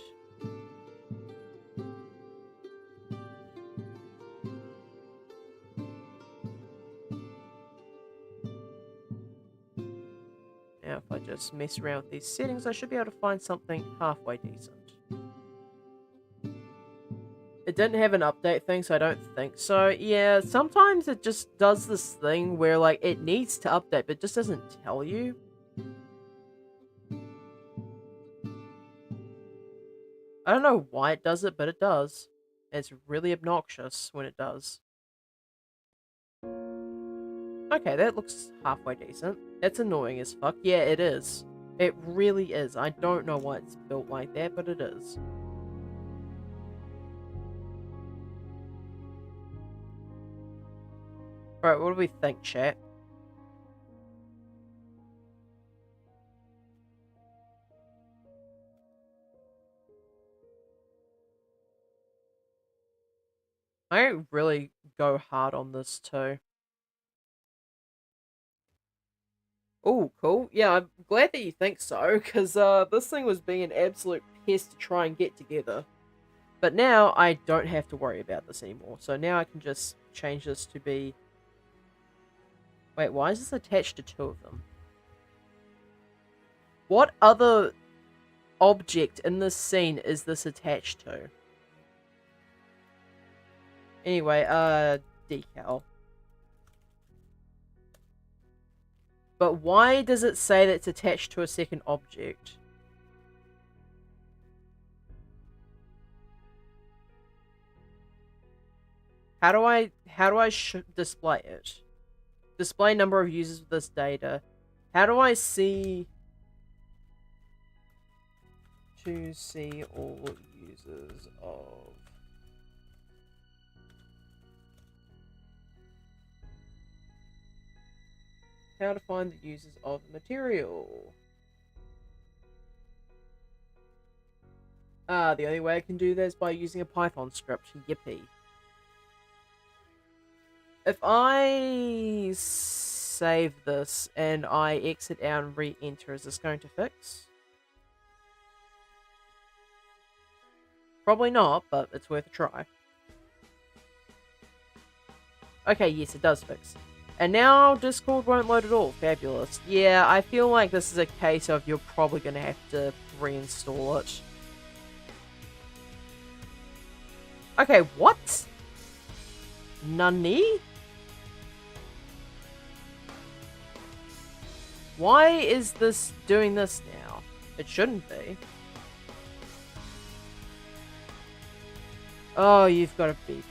Now if I just mess around with these settings, I should be able to find something halfway decent. It didn't have an update thing, so I don't think so. Yeah, sometimes it just does this thing where, like, it needs to update, but it just doesn't tell you. I don't know why it does it, but it does. And it's really obnoxious when it does. Okay, that looks halfway decent. It's annoying as fuck. Yeah, it is. It really is. I don't know why it's built like that, but it is. Alright, what do we think, chat? I really go hard on this too. Oh, cool. Yeah, I'm glad that you think so, because this thing was being an absolute pest to try and get together. But now I don't have to worry about this anymore. So now I can just change this to be... Wait, why is this attached to two of them? What other object in this scene is this attached to? Anyway, decal. But why does it say that it's attached to a second object? How do I display it? Display number of users with this data. How do I see... To see all users of... How to find the users of material. The only way I can do that is by using a Python script. Yippee. If I save this and I exit out and re-enter, is this going to fix? Probably not, but it's worth a try. Okay, yes, it does fix. And now Discord won't load at all. Fabulous. Yeah, I feel like this is a case of you're probably going to have to reinstall it. Okay, what? Nani? Why is this doing this now? It shouldn't be. Oh, you've got to be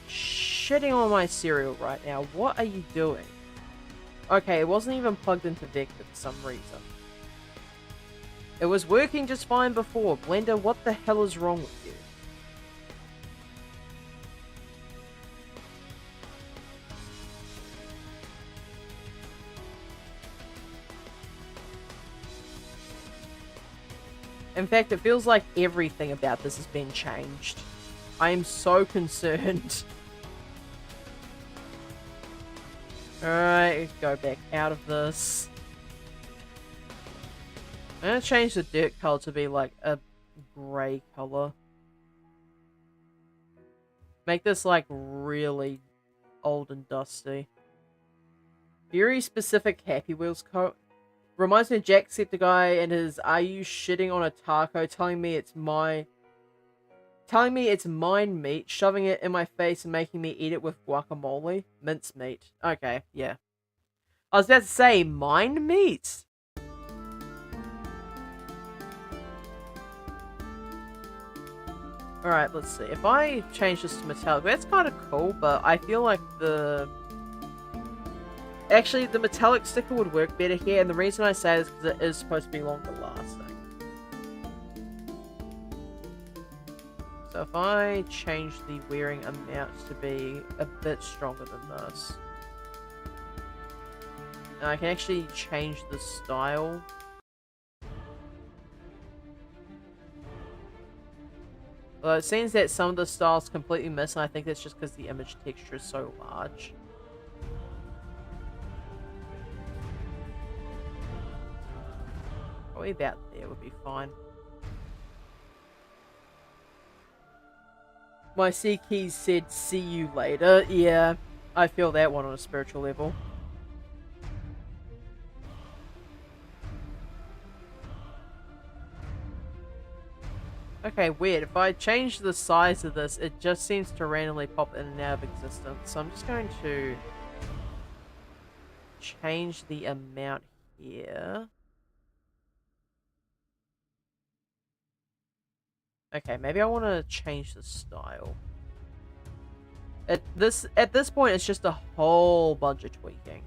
shitting on my cereal right now. What are you doing? Okay, it wasn't even plugged into Vector for some reason. It was working just fine before. Blender, what the hell is wrong with you? In fact, it feels like everything about this has been changed. I am so concerned. Alright, go back out of this. I'm gonna change the dirt color to be like a grey color. Make this like really old and dusty. Very specific Happy Wheels coat. Reminds me of Jacksepticeye and his "Are you shitting on a taco?" telling me it's mine meat, shoving it in my face and making me eat it with guacamole. Mince meat. Okay, yeah. I was about to say, mine meat? Alright, let's see. If I change this to metallic, that's kind of cool, but I feel like actually, the metallic sticker would work better here, and the reason I say this is because it is supposed to be longer lasting. So if I change the wearing amount to be a bit stronger than this, and I can actually change the style. Well, it seems that some of the styles completely miss, and I think that's just because the image texture is so large. Probably about there would be fine. My C keys said "see you later." Yeah, I feel that one on a spiritual level. Okay, weird. If I change the size of this, it just seems to randomly pop in and out of existence. So I'm just going to change the amount here. Okay, maybe I want to change the style. At this point, it's just a whole bunch of tweaking.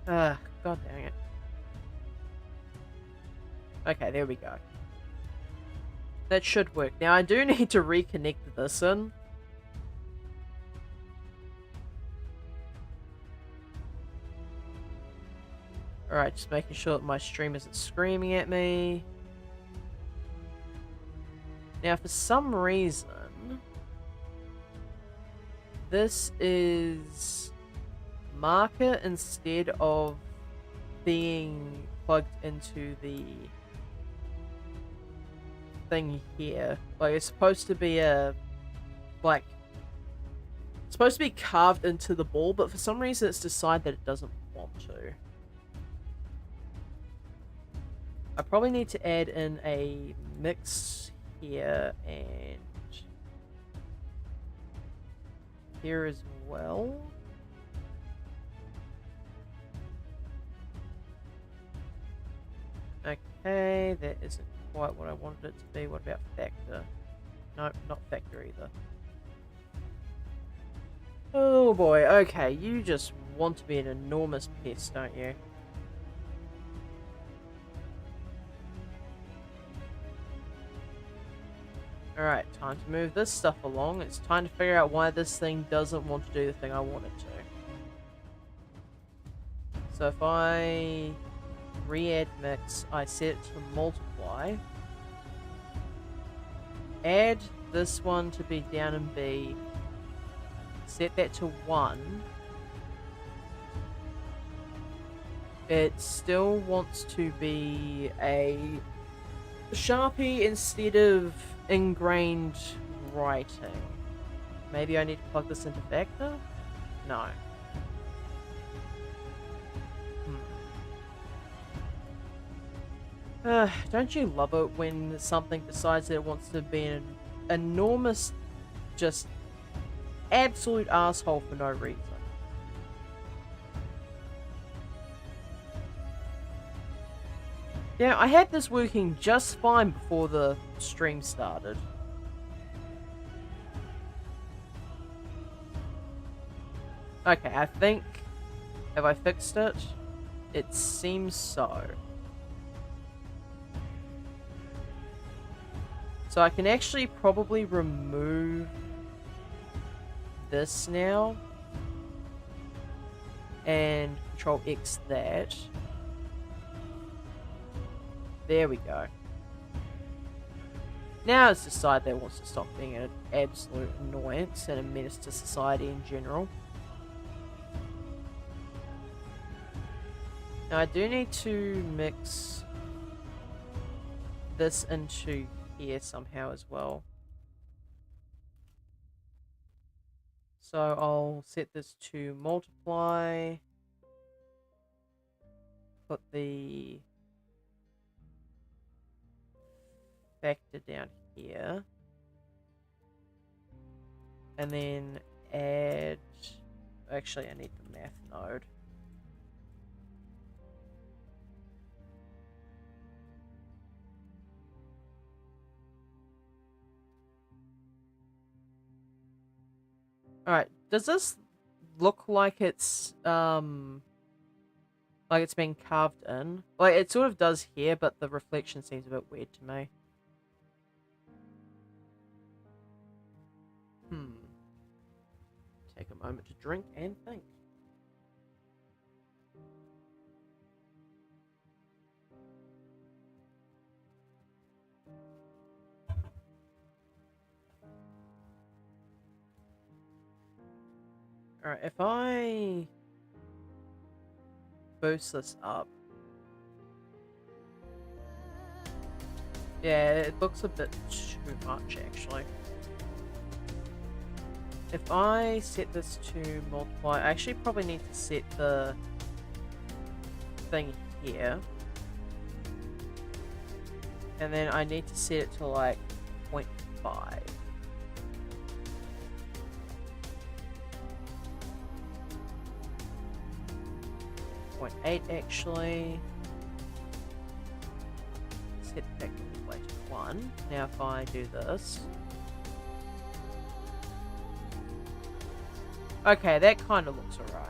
God dang it. Okay, there we go. That should work. Now, I do need to reconnect this in. Alright, just making sure that my stream isn't screaming at me. Now, for some reason, this is marker instead of being plugged into the thing here. Like, it's supposed to be it's supposed to be carved into the ball, but for some reason it's decided that it doesn't want to. I probably need to add in a mix here and here as well. Okay, that isn't quite what I wanted it to be. What about factor? Nope, not factor either. Oh boy, okay, you just want to be an enormous pest, don't you? Alright, time to move this stuff along. It's time to figure out why this thing doesn't want to do the thing I want it to. So if I re-add mix, I set it to multiply. Add this one to be down in B. Set that to 1. It still wants to be a Sharpie instead of ingrained writing. Maybe I need to plug this into Vector? No. Don't you love it when something decides that it wants to be an enormous, just absolute asshole for no reason? Yeah, I had this working just fine before the stream started. Okay, I think... Have I fixed it? It seems so. So I can actually probably remove this now. And Control X that. There we go. Now it's decided that it wants to stop being an absolute annoyance and a menace to society in general. Now I do need to mix this into here somehow as well. So I'll set this to multiply. Put the factor down here. And then add... Actually, I need the math node. Alright, does this look like it's being carved in? Like, it sort of does here, but the reflection seems a bit weird to me. Take a moment to drink and think. Alright, if I boost this up. Yeah, it looks a bit too much actually. If I set this to multiply, I actually probably need to set the thing here. And then I need to set it to like 0.5. 0.8 actually. Set back all the way to 1. Now if I do this. Okay, that kind of looks alright.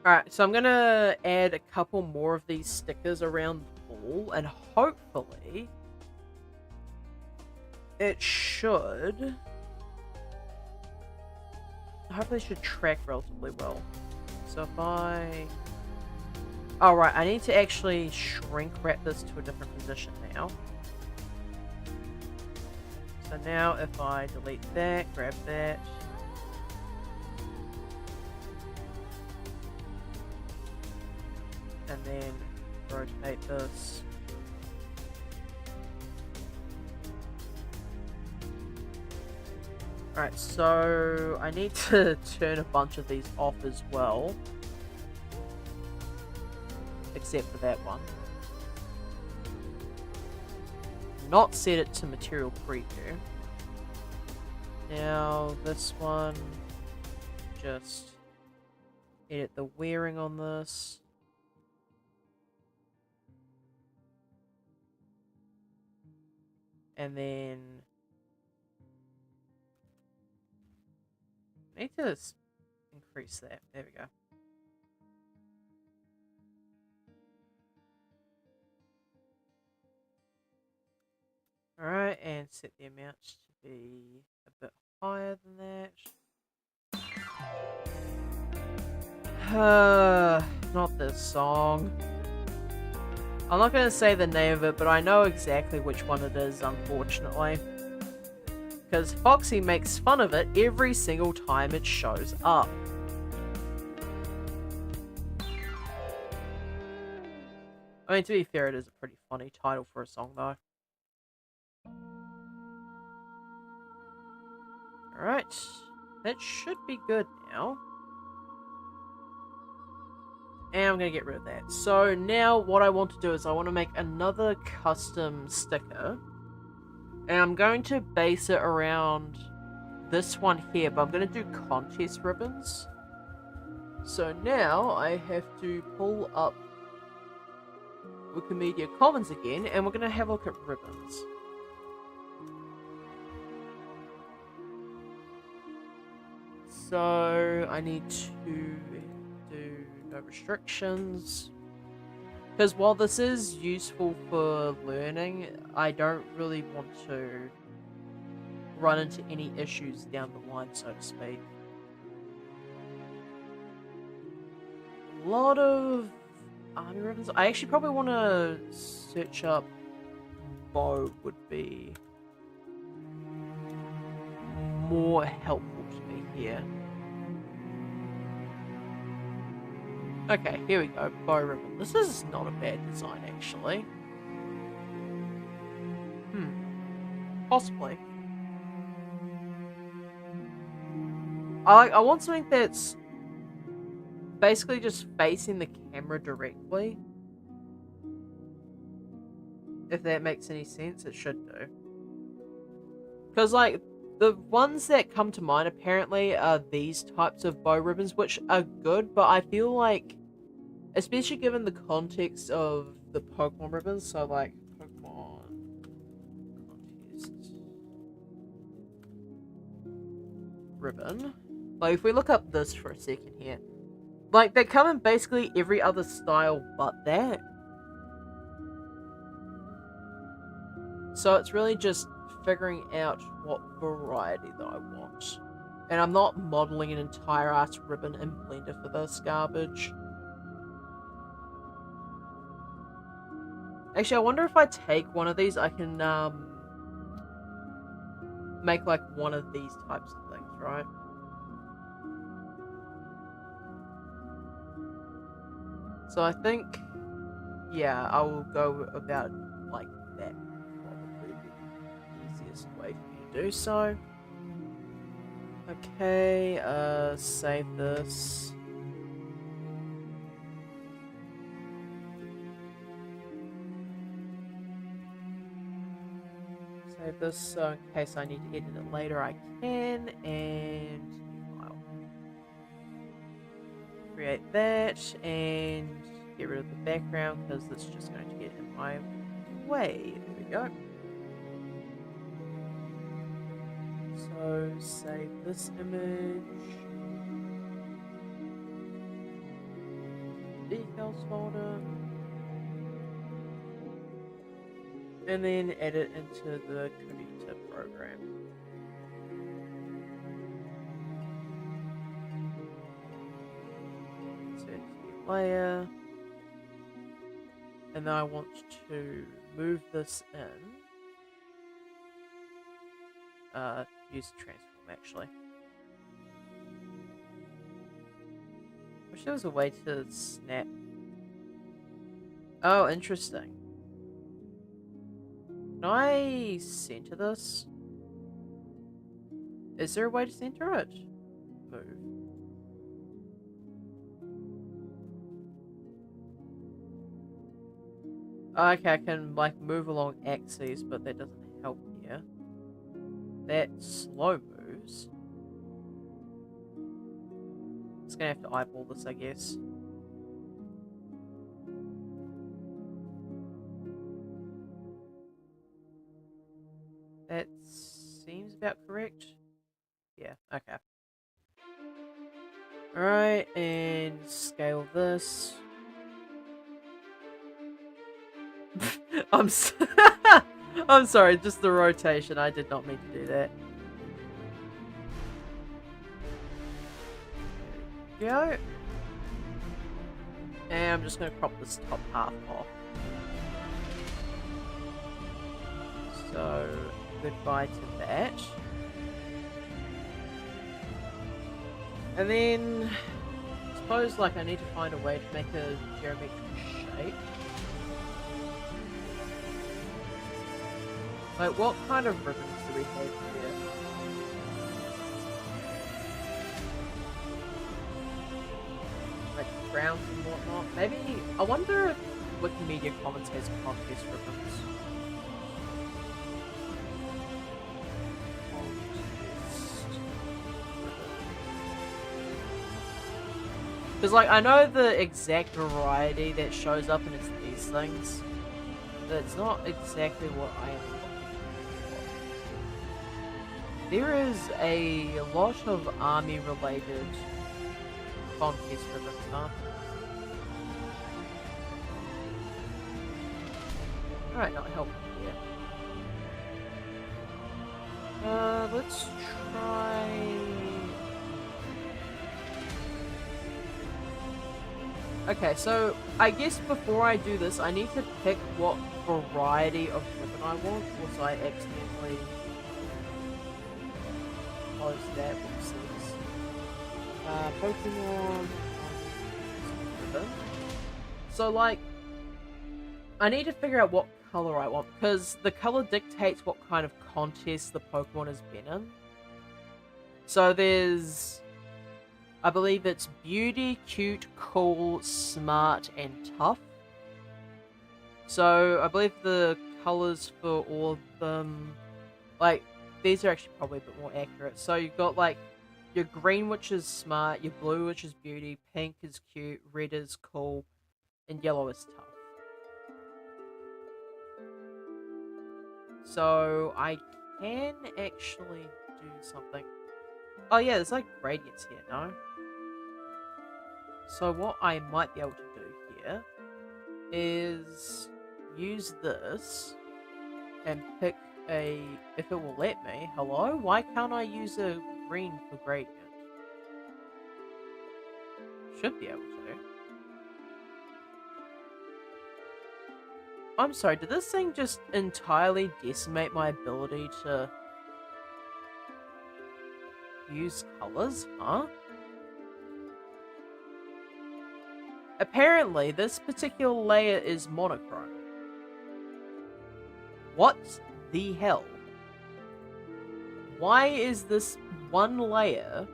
Alright, so I'm gonna add a couple more of these stickers around the wall, and hopefully it should... Hopefully it should track relatively well. So if I... Alright, I need to actually shrink wrap this to a different position now. So now if I delete that, grab that. And then rotate this. Alright, so I need to turn a bunch of these off as well. Except for that one. Not set it to material preview. Now this one, just edit the wearing on this. And then I need to increase that. There we go. Alright, and set the amounts to be a bit higher than that. Not this song. I'm not going to say the name of it, but I know exactly which one it is, unfortunately. because Foxy makes fun of it every single time it shows up. I mean, to be fair, it is a pretty funny title for a song, though. Alright, that should be good now. And I'm going to get rid of that. So now what I want to do is I want to make another custom sticker. And I'm going to base it around this one here, but I'm going to do contest ribbons. So now I have to pull up Wikimedia Commons again, and we're going to have a look at ribbons. So I need to do no restrictions, because while this is useful for learning, I don't really want to run into any issues down the line, so to speak. A lot of army ribbons. I actually probably want to search up bow would be more helpful to me here. Okay, here we go, bow ribbon. This is not a bad design, actually. Possibly. I want something that's basically just facing the camera directly. If that makes any sense, it should do. Because, like, the ones that come to mind apparently are these types of bow ribbons, which are good, but I feel like, especially given the context of the Pokemon ribbons, so like, Pokemon Contest ribbon. Like, if we look up this for a second here, like, they come in basically every other style but that. So it's really just figuring out what variety that I want. And I'm not modeling an entire ass ribbon in Blender for this garbage. Actually, I wonder if I take one of these, I can make like one of these types of things, right? So I think, yeah, I will go about like that. Probably the easiest way for me to do so. Okay, save this. Save this so in case I need to edit it later I can, and file. Create that and get rid of the background because it's just going to get in my way. There we go. So save this image. Decals folder. And then edit into the Computer program. Insert new layer. And then I want to move this in. Use transform actually. Wish there was a way to snap. Oh, interesting. Can I center this? Is there a way to center it? Move. Okay, I can like move along axes, but that doesn't help here. That slow moves. Just gonna have to eyeball this, I guess. That seems about correct. Yeah, okay. Alright, and scale this. I'm sorry, just the rotation. I did not mean to do that. There we go. And I'm just going to crop this top half off. So, goodbye to that. And then, I suppose, like, I need to find a way to make a geometric shape. Like, what kind of ribbons do we have here? Like, grounds and whatnot. Maybe, I wonder if Wikimedia Commons has contest ribbons. Because, like, I know the exact variety that shows up and it's these things, but it's not exactly what I am looking for. There is a lot of army-related contest ribbons, huh? Alright, not helping here. Let's try... Okay, so I guess before I do this, I need to pick what variety of ribbon I want, or so I accidentally close that. Whoopsies. Pokemon ribbon. So, like, I need to figure out what color I want, because the color dictates what kind of contest the Pokemon has been in. So there's... I believe it's beauty, cute, cool, smart, and tough. So I believe the colors for all of them, like, these are actually probably a bit more accurate. So you've got, like, your green, which is smart, your blue, which is beauty, pink is cute, red is cool, and yellow is tough. So I can actually do something. Oh yeah, there's like gradients here, no? So what I might be able to do here is use this and pick a, if it will let me. Hello? Why can't I use a green for gradient? Should be able to. I'm sorry, did this thing just entirely decimate my ability to use colors? Huh? Apparently, this particular layer is monochrome. What the hell? Why is this one layer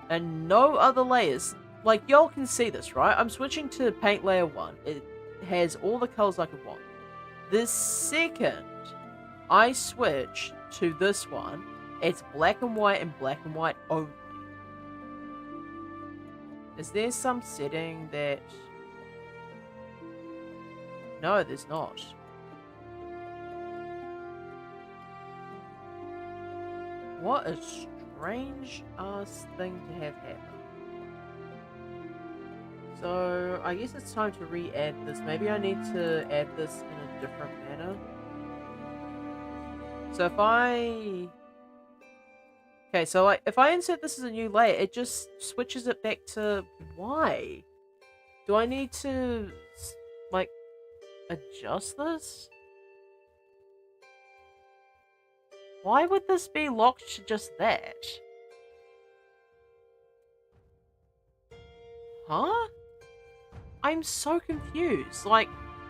and no other layers? Like, y'all can see this, right? I'm switching to paint layer 1. It has all the colors I could want. The second I switch to this one, it's black and white only. Is there some setting that... No, there's not. What a strange ass thing to have happen. So, I guess it's time to re-add this. Maybe I need to add this in a different manner. So if I... Okay, so like, if I insert this as a new layer, it just switches it back to... Why? Do I need to, like, adjust this? Why would this be locked to just that? Huh? I'm so confused. Like,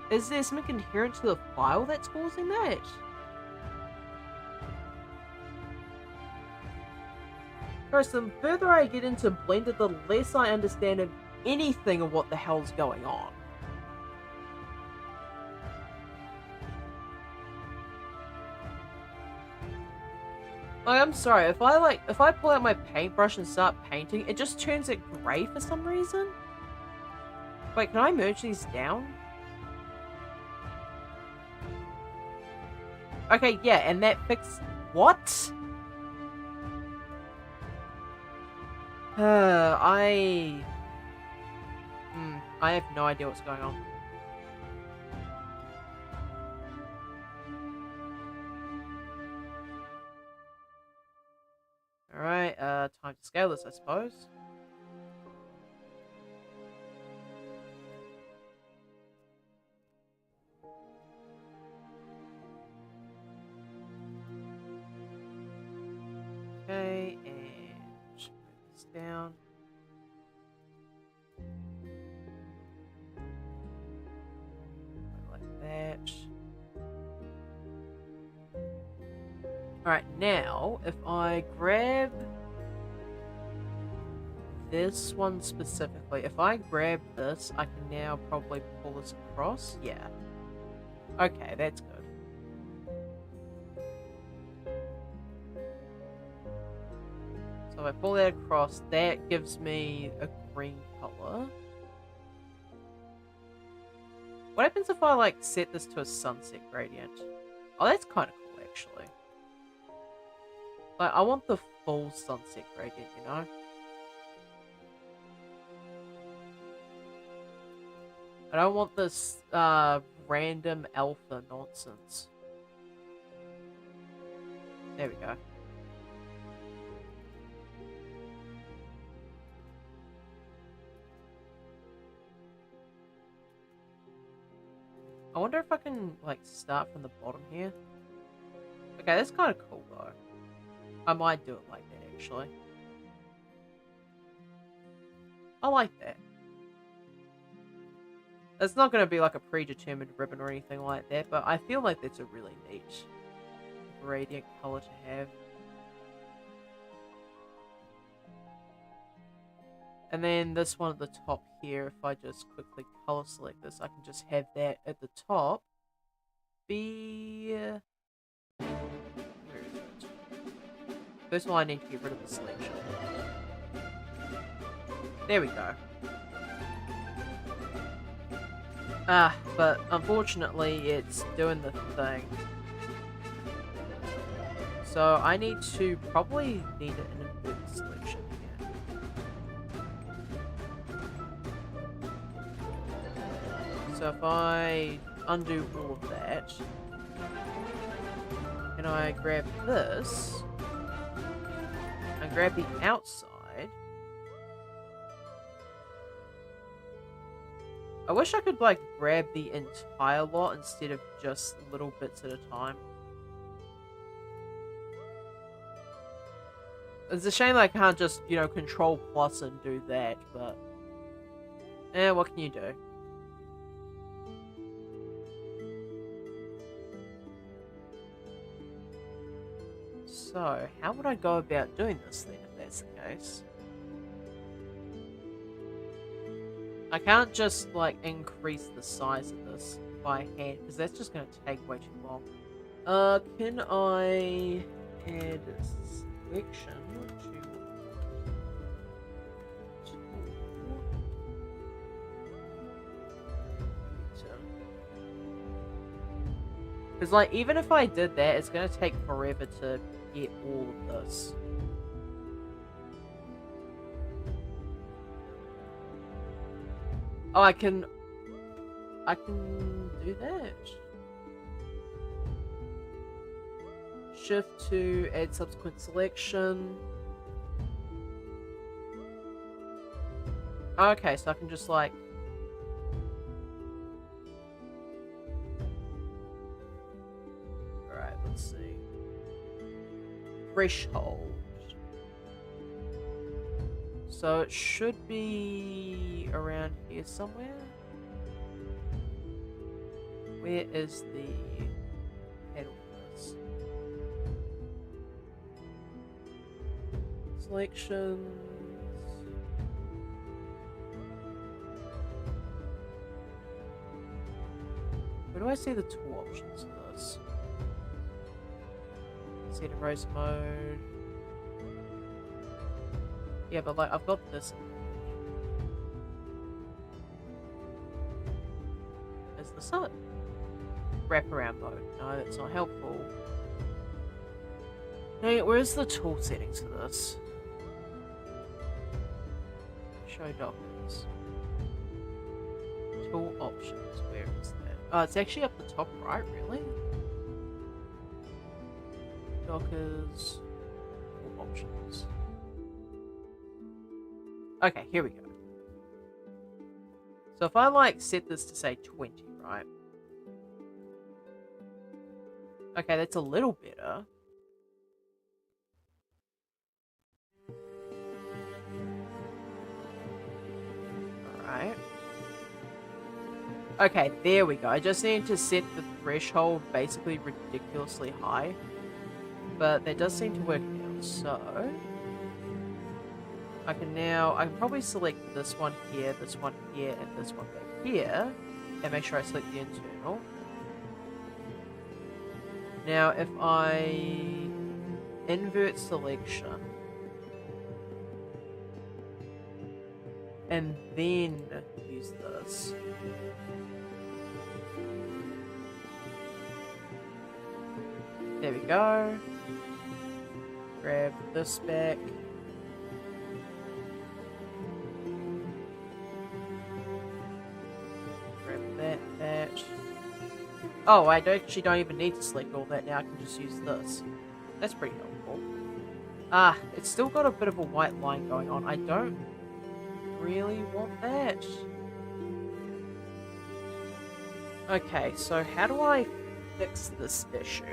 is there something inherent to the file that's causing that? First, the further I get into Blender, the less I understand of anything of what the hell's going on. Like, I'm sorry, if I pull out my paintbrush and start painting, it just turns it grey for some reason? Wait, can I merge these down? Okay, yeah, and that fixed... What? I have no idea what's going on. Alright, time to scale this, I suppose. Okay, and move this down. Like that. Alright, now, if I grab this one specifically, if I grab this, I can now probably pull this across. Yeah. Okay, that's good. So if I pull that across, that gives me a green color. What happens if I, like, set this to a sunset gradient? Oh, that's kind of cool, actually. Like, I want the full sunset gradient, you know? I don't want this, random alpha nonsense. There we go. I wonder if I can, like, start from the bottom here. Okay, that's kind of cool, though. I might do it like that, actually. I like that. It's not going to be like a predetermined ribbon or anything like that, but I feel like that's a really neat gradient color to have. And then this one at the top here, if I just quickly color select this, I can just have that at the top be... Where is it? First of all, I need to get rid of the selection. There we go. But unfortunately, it's doing the thing. So I need to probably need an inverted selection here. So if I undo all of that, and I grab this, and grab the outside, I wish I could, like, grab the entire lot instead of just little bits at a time. It's a shame I can't just, you know, control plus and do that, but... what can you do? So, how would I go about doing this then, if that's the case? I can't just, like, increase the size of this by hand, because that's just going to take way too long. Can I add a selection to... Because, like, even if I did that, it's going to take forever to get all of this. Oh, I can do that. Shift to add subsequent selection. Okay, so I can just, like... Alright, let's see. Threshold. So it should be around here somewhere. Where is the pedal for this? Selections. Where do I see the tool options for this? Set erase mode. Yeah, but, like, I've got this. Is this it? Wraparound mode. No, that's not helpful. Dang it, where's the tool settings for this? Show documents. Tool options. Where is that? Oh, it's actually up the top right, really? Dockers. Tool options. Okay, here we go. So if I, like, set this to, say, 20, right? Okay, that's a little better. Right. Okay, there we go. I just need to set the threshold basically ridiculously high. But that does seem to work now, so... I can probably select this one here, and this one back here, and make sure I select the internal. Now, if I invert selection, and then use this, there we go. Grab this back. That. Oh, I actually don't even need to select all that now. I can just use this. That's pretty helpful. Ah, it's still got a bit of a white line going on. I don't really want that. Okay, so how do I fix this issue?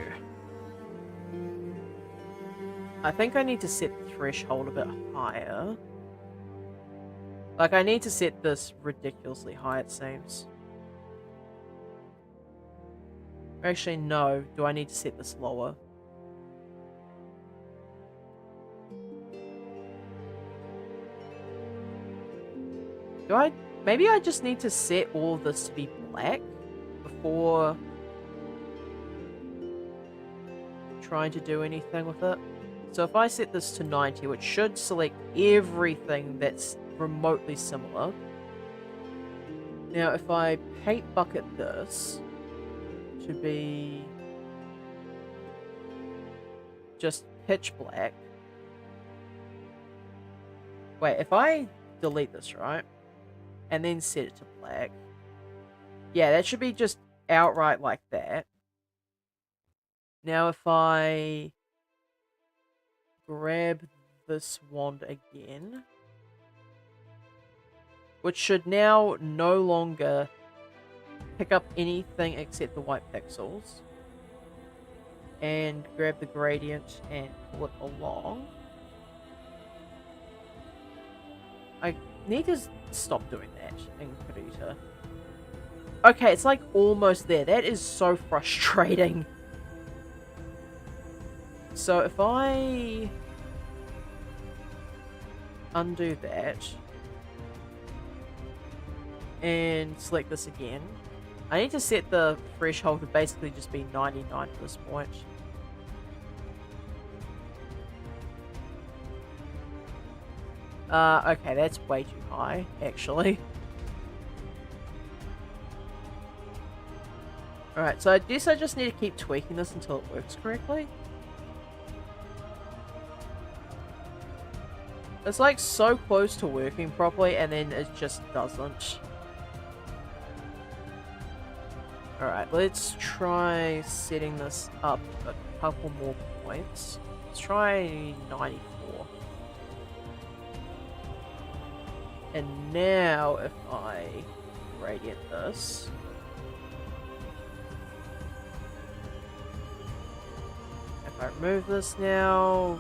I think I need to set the threshold a bit higher. Like, I need to set this ridiculously high, it seems. Actually, no. Do I need to set this lower? Do I... Maybe I just need to set all of this to be black before trying to do anything with it. So if I set this to 90, which should select everything that's remotely similar. Now, if I paint bucket this to be just pitch black. Wait, if I delete this, right? And then set it to black. Yeah, that should be just outright like that. Now if I grab this wand again, which should now no longer pick up anything except the white pixels, and grab the gradient and pull it along. I need to stop doing that in Krita. Okay, it's like almost there. That is so frustrating. So if I undo that and select this again, I need to set the threshold to basically just be 99 at this point. Okay, that's way too high, actually. Alright, so I guess I just need to keep tweaking this until it works correctly. It's like so close to working properly, and then it just doesn't. Alright, let's try setting this up a couple more points. Let's try 94. And now if I gradient this, if I remove this now,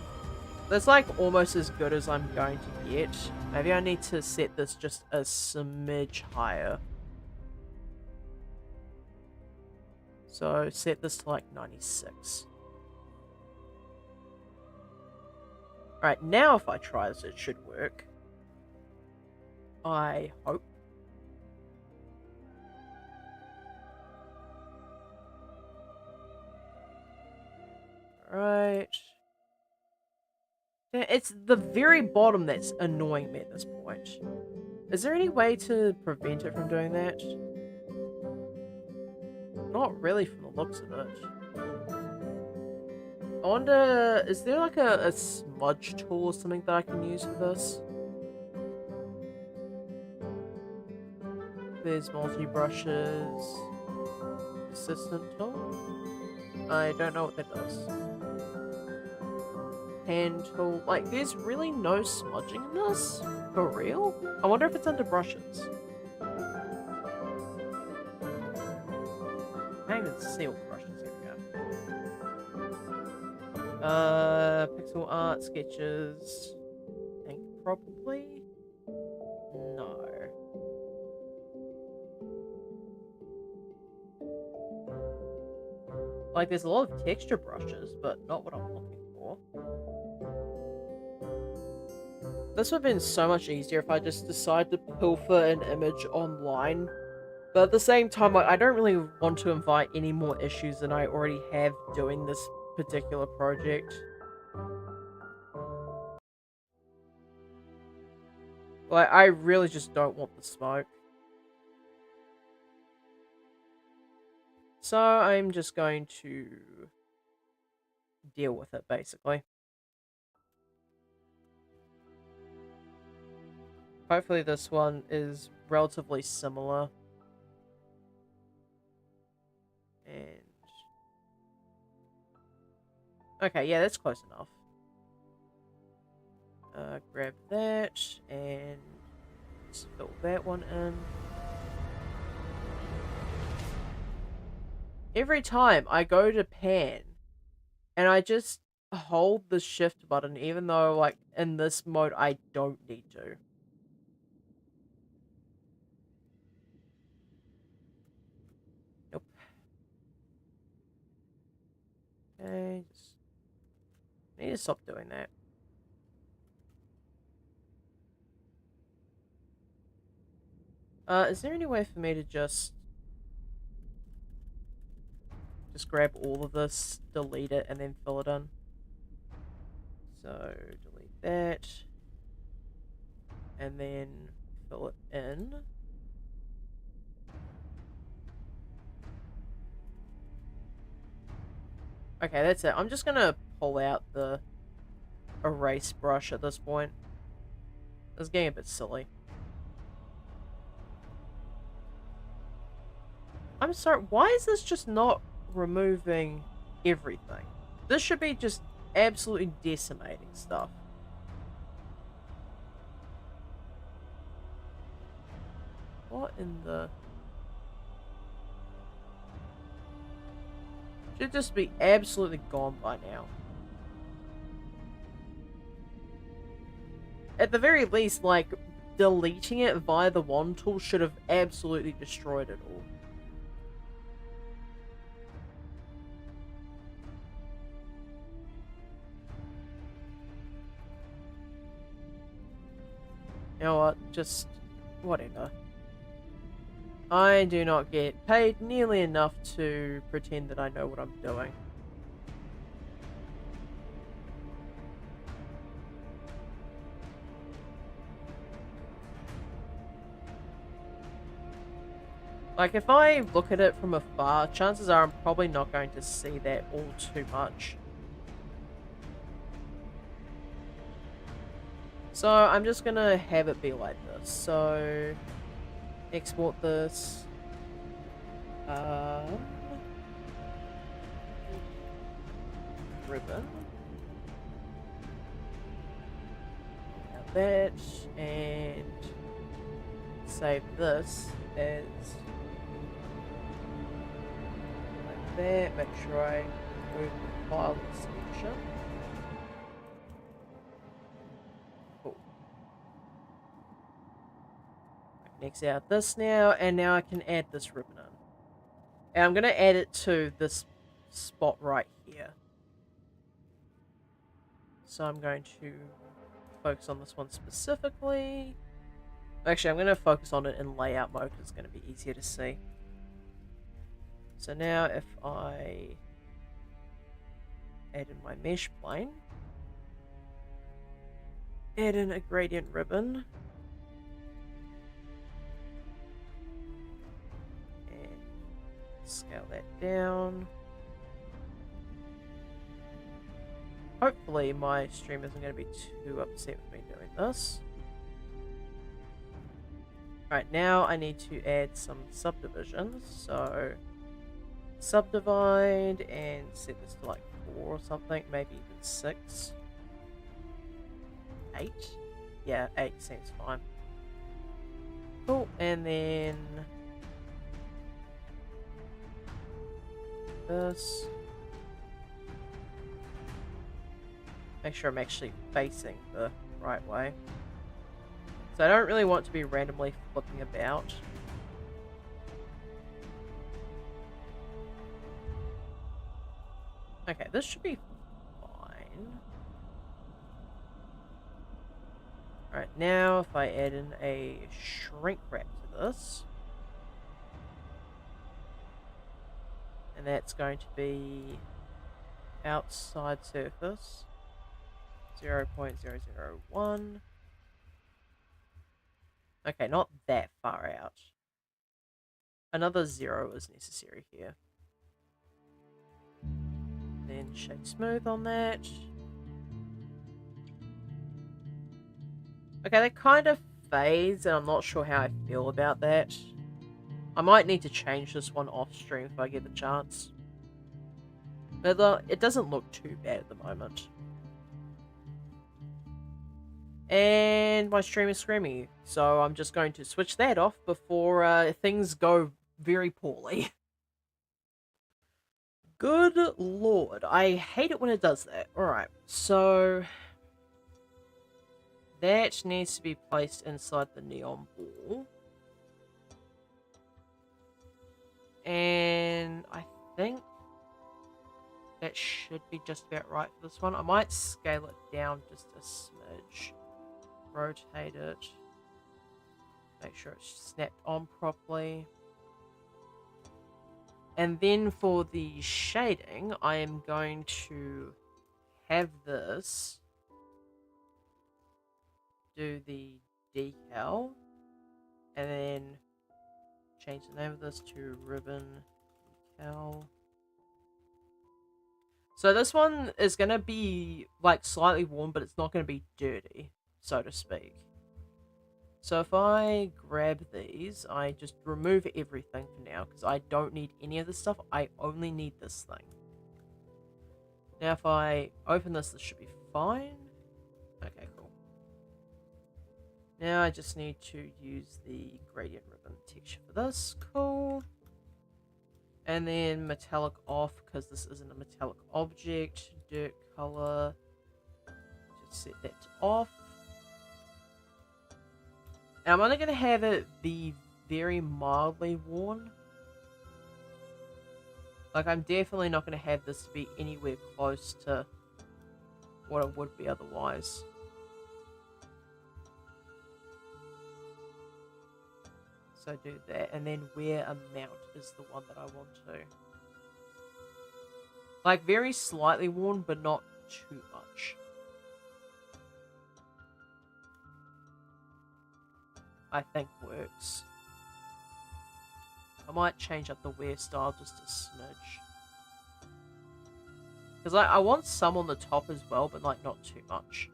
that's like almost as good as I'm going to get. Maybe I need to set this just a smidge higher. So set this to like 96. Alright, now if I try this, it should work. I hope. Right. It's the very bottom that's annoying me at this point. Is there any way to prevent it from doing that? Not really from the looks of it. I wonder, is there like a smudge tool or something that I can use for this? There's multi-brushes. Assistant tool? I don't know what that does. Hand tool. Like, there's really no smudging in this? For real? I wonder if it's under brushes. I can't even see all the brushes. Here we go. Pixel art, sketches. I think probably? No. Like, there's a lot of texture brushes, but not what I'm looking for. This would have been so much easier if I just decided to pilfer an image online. But at the same time, like, I don't really want to invite any more issues than I already have doing this particular project. Like, I really just don't want the smoke. So I'm just going to deal with it, basically. Hopefully this one is relatively similar. And... okay, yeah, that's close enough. Grab that, and let's fill that one in. Every time I go to pan, and I just hold the shift button, even though, like, in this mode, I don't need to. Nope. Okay, just need to stop doing that. Is there any way for me to just grab all of this, delete it, and then fill it in? So, delete that, and then fill it in. Okay, that's it. I'm just gonna pull out the erase brush at this point. It's getting a bit silly. I'm sorry, why is this just not removing everything? This should be just absolutely decimating stuff. What in the... should just be absolutely gone by now. At the very least, like, deleting it via the wand tool should have absolutely destroyed it all. You know what? Just whatever. I do not get paid nearly enough to pretend that I know what I'm doing. Like, if I look at it from afar, chances are I'm probably not going to see that all too much. So I'm just gonna have it be like this. So export this. Ribbon. Now that, and save this as like that. Make sure I move the file extension. Cool. Next out this now, and now I can add this ribbon in. And I'm going to add it to this spot right here. So I'm going to focus on this one specifically. Actually, I'm going to focus on it in layout mode because it's going to be easier to see. So now if I add in my mesh plane, add in a gradient ribbon, and scale that down. Hopefully my stream isn't going to be too upset with me doing this. Alright, now I need to add some subdivisions. So subdivide and set this to like 4 or something, maybe even 6. 8? Yeah, 8 seems fine. Cool, and then this. Make sure I'm actually facing the right way. So I don't really want to be randomly flipping about. Okay, this should be fine. Alright, now if I add in a shrink wrap to this, and that's going to be outside surface 0.001. Okay, not that far out. Another 0 is necessary here. Then shade smooth on that. Okay, that kind of fades, and I'm not sure how I feel about that. I might need to change this one off stream if I get the chance. But it doesn't look too bad at the moment. And my stream is screaming, so I'm just going to switch that off before things go very poorly. Good lord, I hate it when it does that. Alright, so that needs to be placed inside the neon ball. And I think that should be just about right for this one. I might scale it down just a smidge. Rotate it. Make sure it's snapped on properly. And then for the shading, I am going to have this do the decal. And then change the name of this to ribbon decal. So this one is going to be like slightly worn, but it's not going to be dirty, so to speak. So if I grab these, I just remove everything for now, because I don't need any of this stuff. I only need this thing. Now if I open this, this should be fine. Okay, cool. Now I just need to use the gradient ribbon texture for this. Cool. And then metallic off, because this isn't a metallic object. Dirt color. Just set that to off. And I'm only going to have it be very mildly worn. Like, I'm definitely not going to have this be anywhere close to what it would be otherwise. So do that, and then wear amount is the one that I want to. Like, very slightly worn, but not too much. I think works. I might change up the wear style just a smidge. Because I want some on the top as well, but like not too much.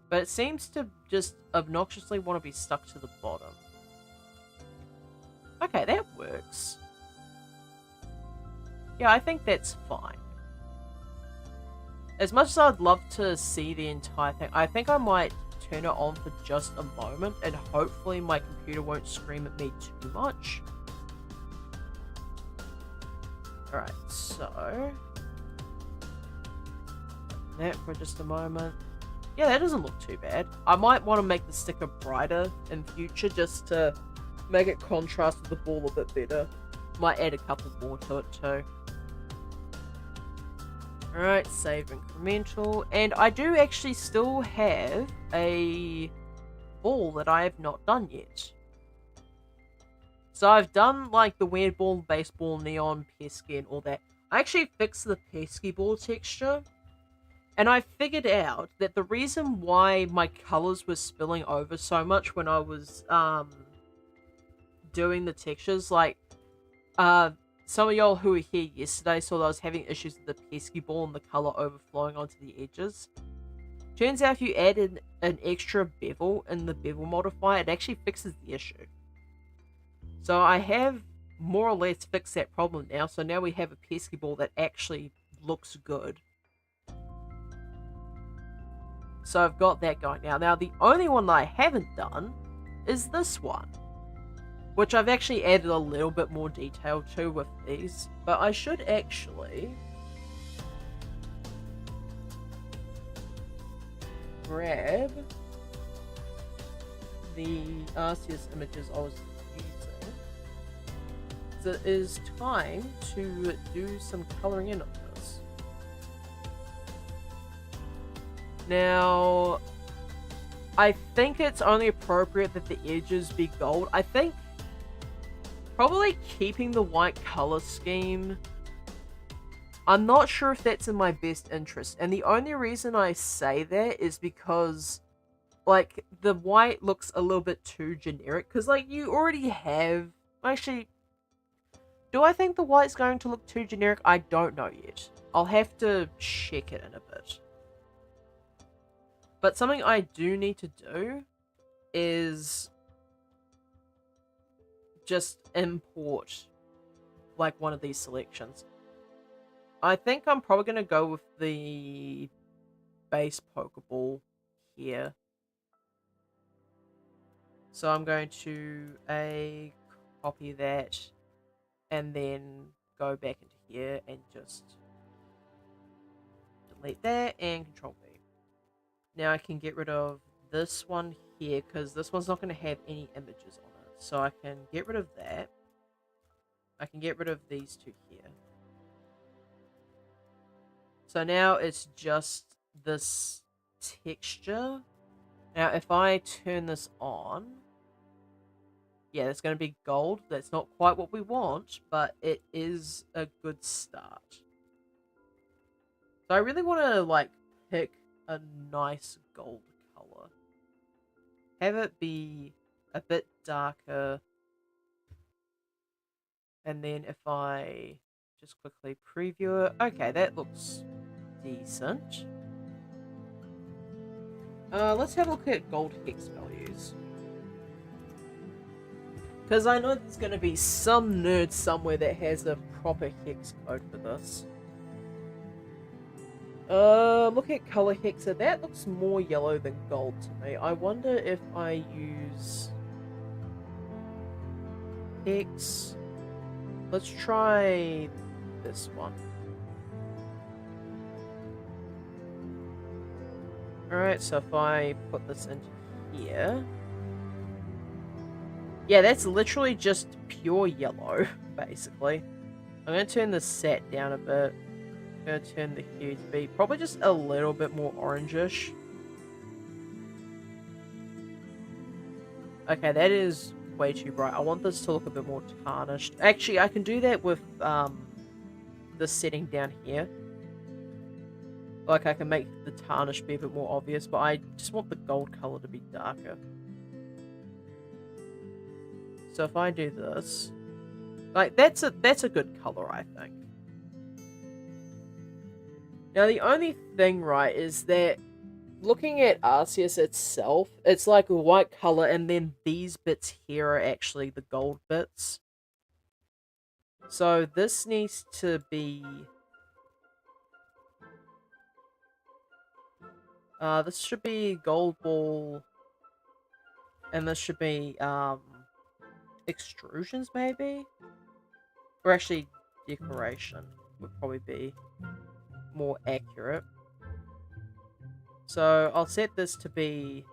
But it seems to just obnoxiously want to be stuck to the bottom. Okay, that works. Yeah, I think that's fine. As much as I'd love to see the entire thing, I think I might turn it on for just a moment, and hopefully my computer won't scream at me too much. Alright, so that for just a moment. Yeah, that doesn't look too bad. I might want to make the sticker brighter in future just to make it contrast with the ball a bit better. Might add a couple more to it too. Alright, save incremental. And I do actually still have a ball that I have not done yet. So I've done like the weird ball, baseball, neon, pesky and all that. I actually fixed the pesky ball texture. And I figured out that the reason why my colors were spilling over so much when I was doing the textures, like some of y'all who were here yesterday saw that I was having issues with the pesky ball and the color overflowing onto the edges. Turns out if you added an extra bevel in the bevel modifier, it actually fixes the issue. So I have more or less fixed that problem now, so now we have a pesky ball that actually looks good. So I've got that going now. Now the only one that I haven't done is this one, which I've actually added a little bit more detail to with these, but I should actually grab the RCS images I was using. So it is time to do some coloring in on this. Now, I think it's only appropriate that the edges be gold. I think probably keeping the white color scheme. I'm not sure if that's in my best interest. And the only reason I say that is because, like, the white looks a little bit too generic. Because, like, you already have... Actually, do I think the white's going to look too generic? I don't know yet. I'll have to check it in a bit. But something I do need to do is just import, like, one of these selections. I think I'm probably going to go with the base Pokeball here. So I'm going to copy that and then go back into here and just delete that and Control V. Now I can get rid of this one here because this one's not going to have any images on it. So I can get rid of that. I can get rid of these two here. So now it's just this texture. Now if I turn this on, yeah, it's going to be gold. That's not quite what we want, but it is a good start. So I really want to, like, pick a nice gold color. Have it be a bit darker. And then if I just quickly preview it. Okay, that looks decent. Let's have a look at gold hex values. Because I know there's going to be some nerd somewhere that has a proper hex code for this. Look at color hexa. That looks more yellow than gold to me. I wonder if I use hex. Let's try this one. Alright, so if I put this into here... Yeah, that's literally just pure yellow, basically. I'm going to turn the sat down a bit. I'm going to turn the hue to be probably just a little bit more orangish. Okay, that is way too bright. I want this to look a bit more tarnished. Actually, I can do that with the setting down here. Like, I can make the tarnish be a bit more obvious, but I just want the gold color to be darker. So if I do this, like, that's a good color, I think. Now, the only thing, right, is that looking at Arceus itself, it's like a white color, and then these bits here are actually the gold bits. So this needs to be... this should be Gold Ball, and this should be, extrusions, maybe? Or actually, decoration would probably be more accurate. So I'll set this to be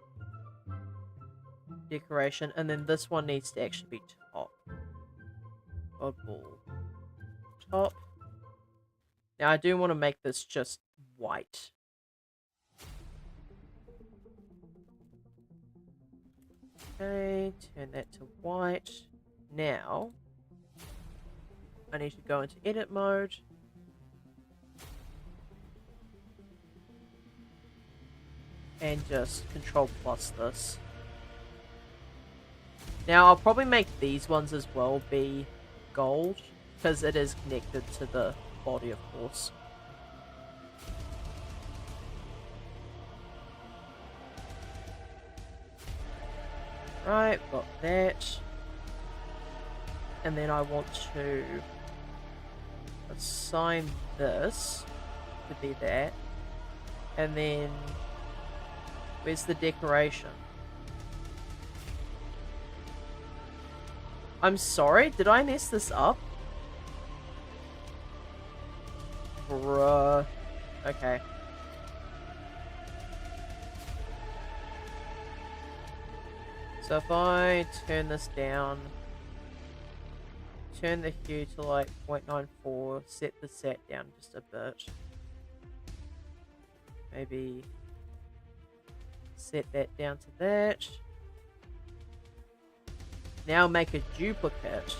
decoration, and then this one needs to actually be top. Gold Ball top. Now I do want to make this just white. Okay, turn that to white. Now, I need to go into edit mode. And just Control plus this. Now, I'll probably make these ones as well be gold, because it is connected to the body, of course. Right, got that. And then I want to assign this to be that. And then, where's the decoration? I'm sorry, did I mess this up? Bruh. Okay. So if I turn this down, turn the hue to like 0.94, set the sat down just a bit. Maybe set that down to that. Now make a duplicate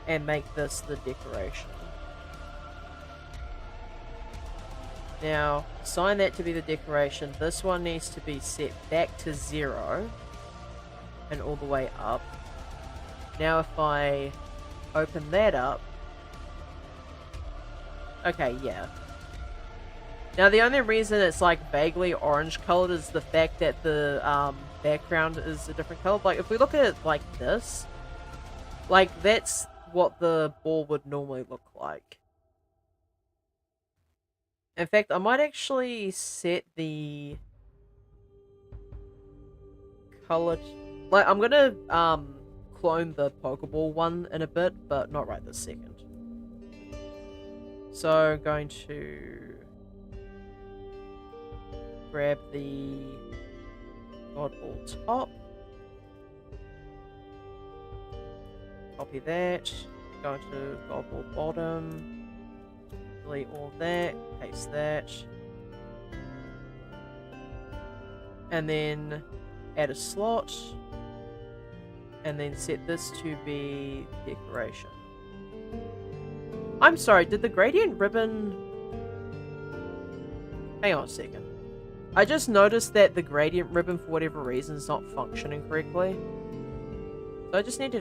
and make this the decoration. Now, assign that to be the decoration. This one needs to be set back to 0 and all the way up. Now if I open that up... Okay, yeah. Now the only reason it's like vaguely orange colored is the fact that the background is a different color. Like if we look at it like this, like that's what the ball would normally look like. In fact, I might actually set the color... Like, I'm gonna clone the Pokeball one in a bit, but not right this second. So, going to grab the Godball top. Copy that. Go into Godball bottom. Delete all that, paste that, and then add a slot, and then set this to be decoration. I'm sorry, did the gradient ribbon... Hang on a second. I just noticed that the gradient ribbon, for whatever reason, is not functioning correctly. So I just need to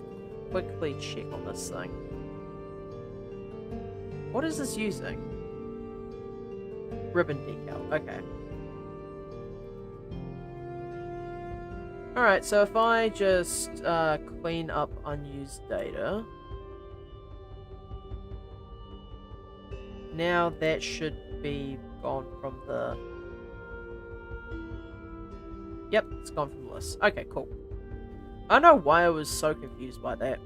quickly check on this thing. What is this using? Ribbon decal. Okay. Alright, so if I just clean up unused data. Now that should be gone from the... Yep, it's gone from the list. Okay, cool. I don't know why I was so confused by that.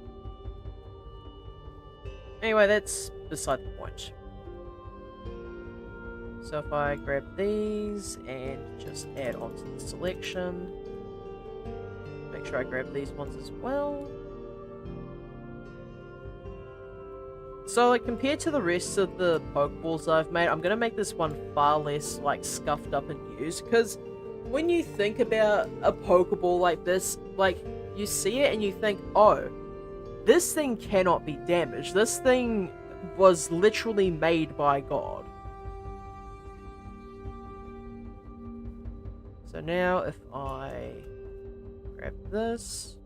Anyway, that's beside the point. So if I grab these and just add onto the selection, make sure I grab these ones as well. So like compared to the rest of the Pokeballs I've made, I'm gonna make this one far less like scuffed up and used, because when you think about a Pokeball like this, like you see it and you think, oh, this thing cannot be damaged. This thing was literally made by God. So now if I grab this.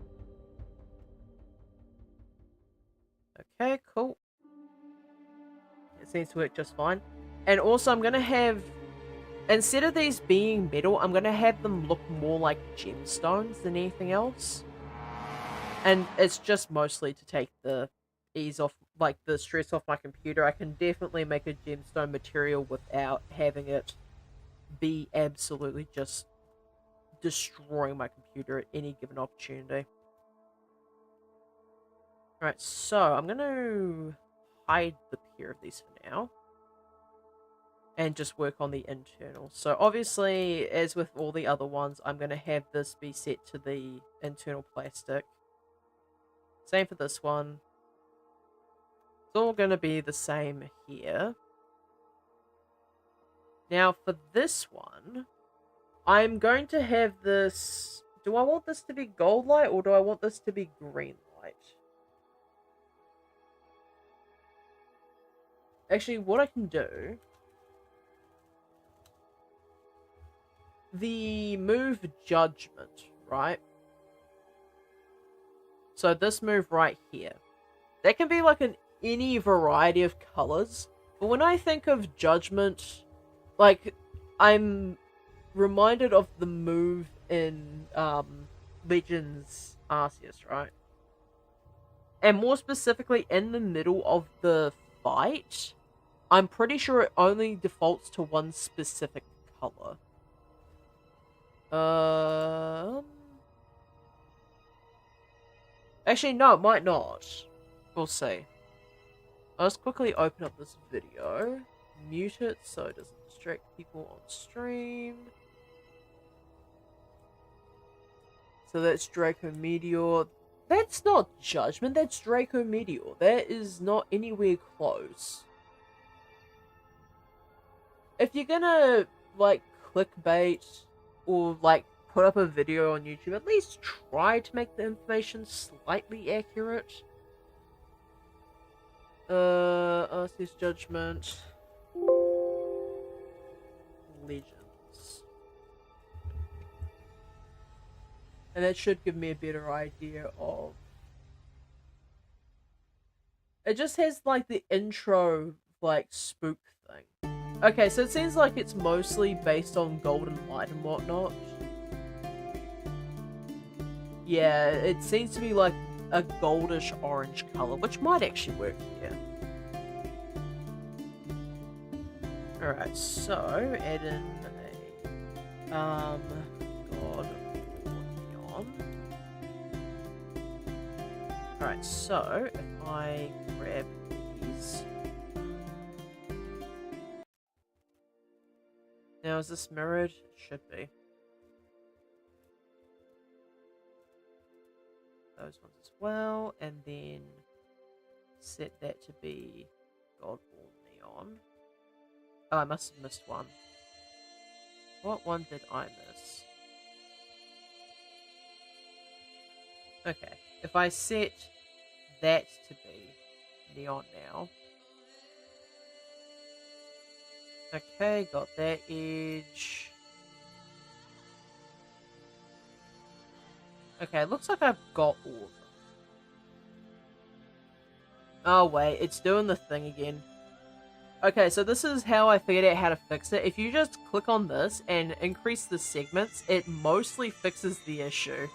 Okay, cool. It seems to work just fine. And also I'm going to have, instead of these being metal, I'm going to have them look more like gemstones than anything else. And it's just mostly to take the ease off, like the stress off my computer. I can definitely make a gemstone material without having it be absolutely just destroying my computer at any given opportunity. Alright, so I'm going to hide the pair of these for now. And just work on the internal. So obviously, as with all the other ones, I'm going to have this be set to the internal plastic. Same for this one. It's all going to be the same here. Now for this one, I'm going to have this... Do I want this to be gold light or do I want this to be green light? Actually, what I can do... The move Judgment, right? So this move right here. That can be like any variety of colors. But when I think of Judgment, like, I'm reminded of the move in Legends Arceus, right? And more specifically, in the middle of the fight, I'm pretty sure it only defaults to one specific color. Actually, no, it might not. We'll see. Let's quickly open up this video. Mute it so it doesn't distract people on stream. So that's Draco Meteor. That's not Judgment, that's Draco Meteor. That is not anywhere close. If you're gonna, like, clickbait or like put up a video on YouTube, at least try to make the information slightly accurate. Arceus Judgment. Legends. And that should give me a better idea of... It just has like the intro, like, spook thing. Okay, so it seems like it's mostly based on golden light and whatnot. Yeah, it seems to be like a goldish orange color, which might actually work here. Alright, so add in a God of Neon. Alright, so if I grab these. Now is this mirrored? It should be. Those ones as well, and then set that to be Godball Neon. Oh, I must have missed one. What one did I miss? Okay, if I set that to be Neon now. Okay, got that edge. Okay, it looks like I've got all of them. Oh wait, it's doing the thing again. Okay, so this is how I figured out how to fix it. If you just click on this and increase the segments, it mostly fixes the issue.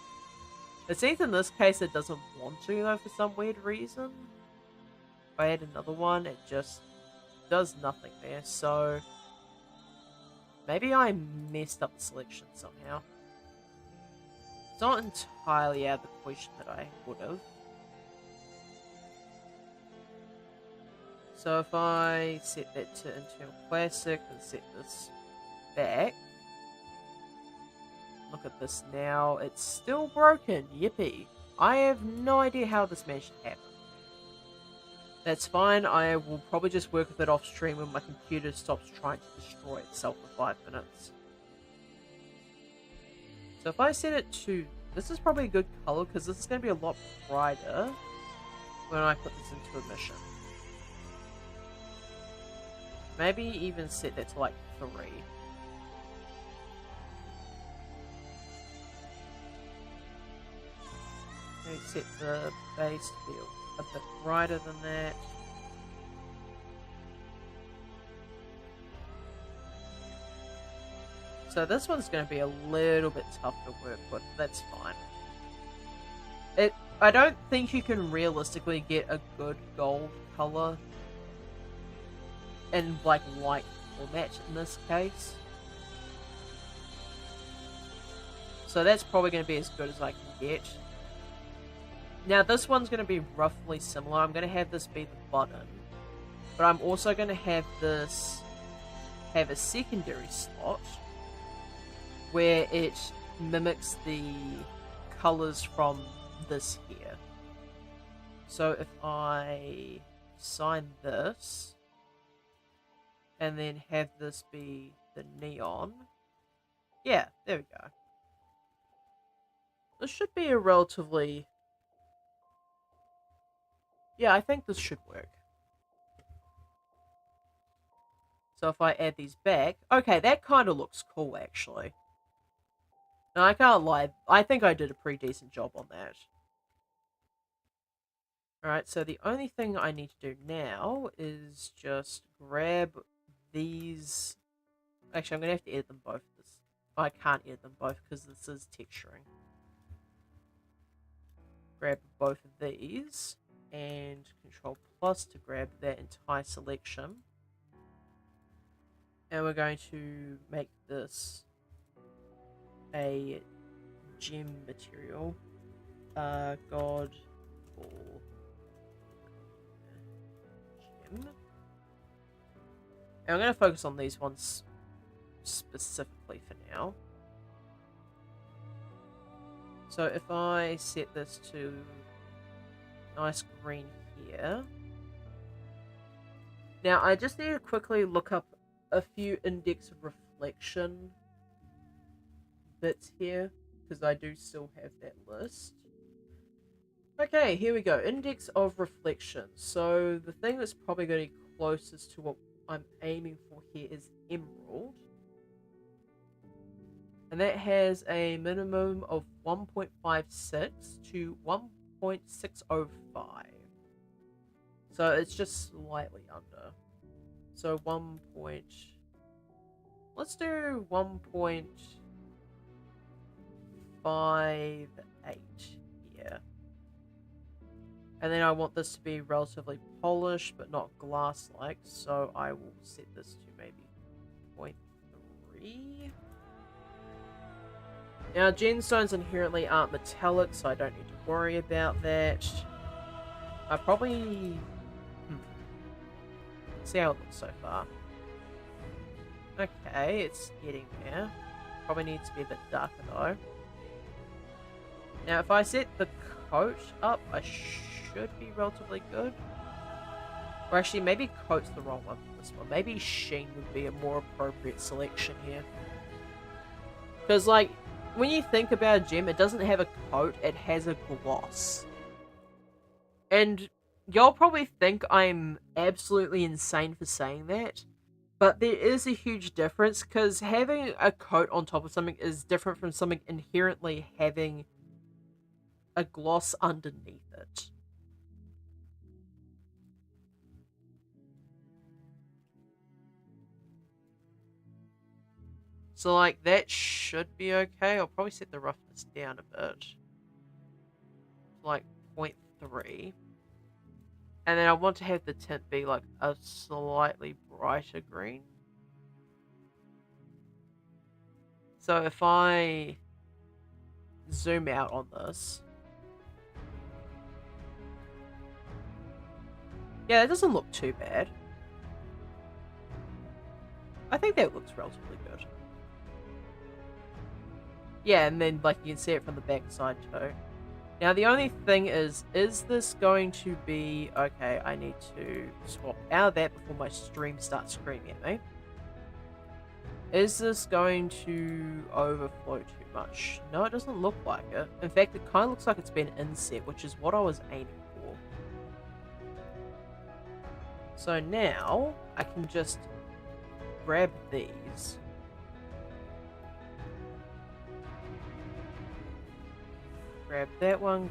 It seems in this case it doesn't want to, though, for some weird reason. If I add another one, it just does nothing there, so... Maybe I messed up the selection somehow. It's not entirely out of the question that I would have. So if I set that to Internal Classic and set this back, look at this now, it's still broken, yippee. I have no idea how this managed to happen. That's fine, I will probably just work with it off stream when my computer stops trying to destroy itself for 5 minutes. So if I set it to, this is probably a good color because this is going to be a lot brighter when I put this into a mission. Maybe even set that to like 3. Maybe set the base to be a bit brighter than that. So this one's going to be a little bit tough to work with, that's fine. I don't think you can realistically get a good gold color in like light format in this case. So that's probably going to be as good as I can get. Now this one's going to be roughly similar. I'm going to have this be the button, but I'm also going to have this have a secondary slot where it mimics the colors from this here. So if I sign this and then have this be the neon, yeah, there we go. This should be a relatively... Yeah, I think this should work. So if I add these back... Okay, that kind of looks cool, actually. No, I can't lie. I think I did a pretty decent job on that. Alright, so the only thing I need to do now is just grab these... Actually, I'm going to have to edit them both. I can't edit them both because this is texturing. Grab both of these and Control Plus to grab that entire selection. And we're going to make this a gem material. God or gem. And I'm going to focus on these ones specifically for now. So if I set this to nice green here. Now I just need to quickly look up a few index of reflection bits here, because I do still have that list. Okay, here we go. Index of reflection. So the thing that's probably going to be closest to what I'm aiming for here is emerald. And that has a minimum of 1.56 to 1.605. So it's just slightly under. So let's do 1.58 here. And then I want this to be relatively polished, but not glass-like, so I will set this to maybe 0.3. Now, gemstones inherently aren't metallic, so I don't need to worry about that. I probably... see how it looks so far. Okay, it's getting there. Probably needs to be a bit darker, though. Now, if I set the coat up, I should be relatively good. Or actually, maybe coat's the wrong one for this one. Maybe sheen would be a more appropriate selection here. Because, like, when you think about a gem, it doesn't have a coat, it has a gloss. And y'all probably think I'm absolutely insane for saying that, but there is a huge difference, because having a coat on top of something is different from something inherently having a gloss underneath it. So, like, that should be okay. I'll probably set the roughness down a bit. Like, 0.3. And then I want to have the tint be, like, a slightly brighter green. So if I zoom out on this... yeah, it doesn't look too bad. I think that looks relatively good. Yeah, and then, like, you can see it from the back side too. Now, the only thing is this going to be... okay, I need to swap out of that before my stream starts screaming at me. Is this going to overflow too much? No, it doesn't look like it. In fact, it kind of looks like it's been inset, which is what I was aiming for. So now, I can just grab these. Grab that one,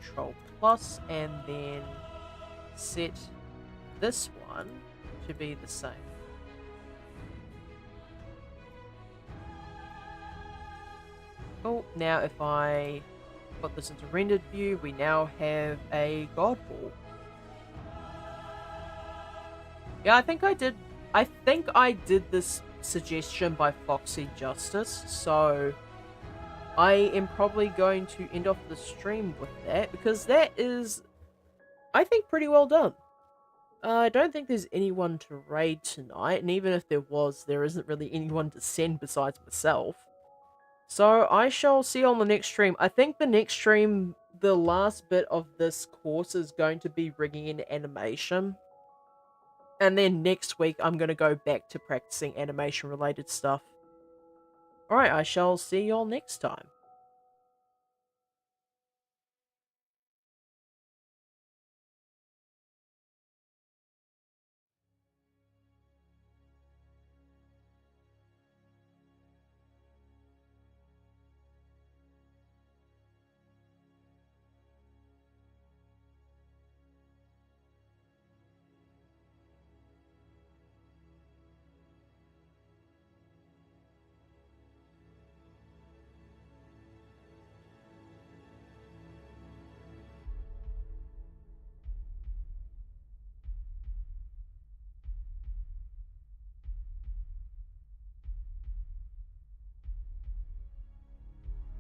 Control Plus, and then set this one to be the same. Cool. Now if I put this into rendered view, we now have a god ball. Yeah, I think I did this suggestion by Foxy Justice, so I am probably going to end off the stream with that, because that is, I think, pretty well done. I don't think there's anyone to raid tonight, and even if there was, there isn't really anyone to send besides myself. So I shall see you on the next stream. I think the next stream, the last bit of this course is going to be rigging in animation. And then next week, I'm going to go back to practicing animation-related stuff. Alright, I shall see you all next time.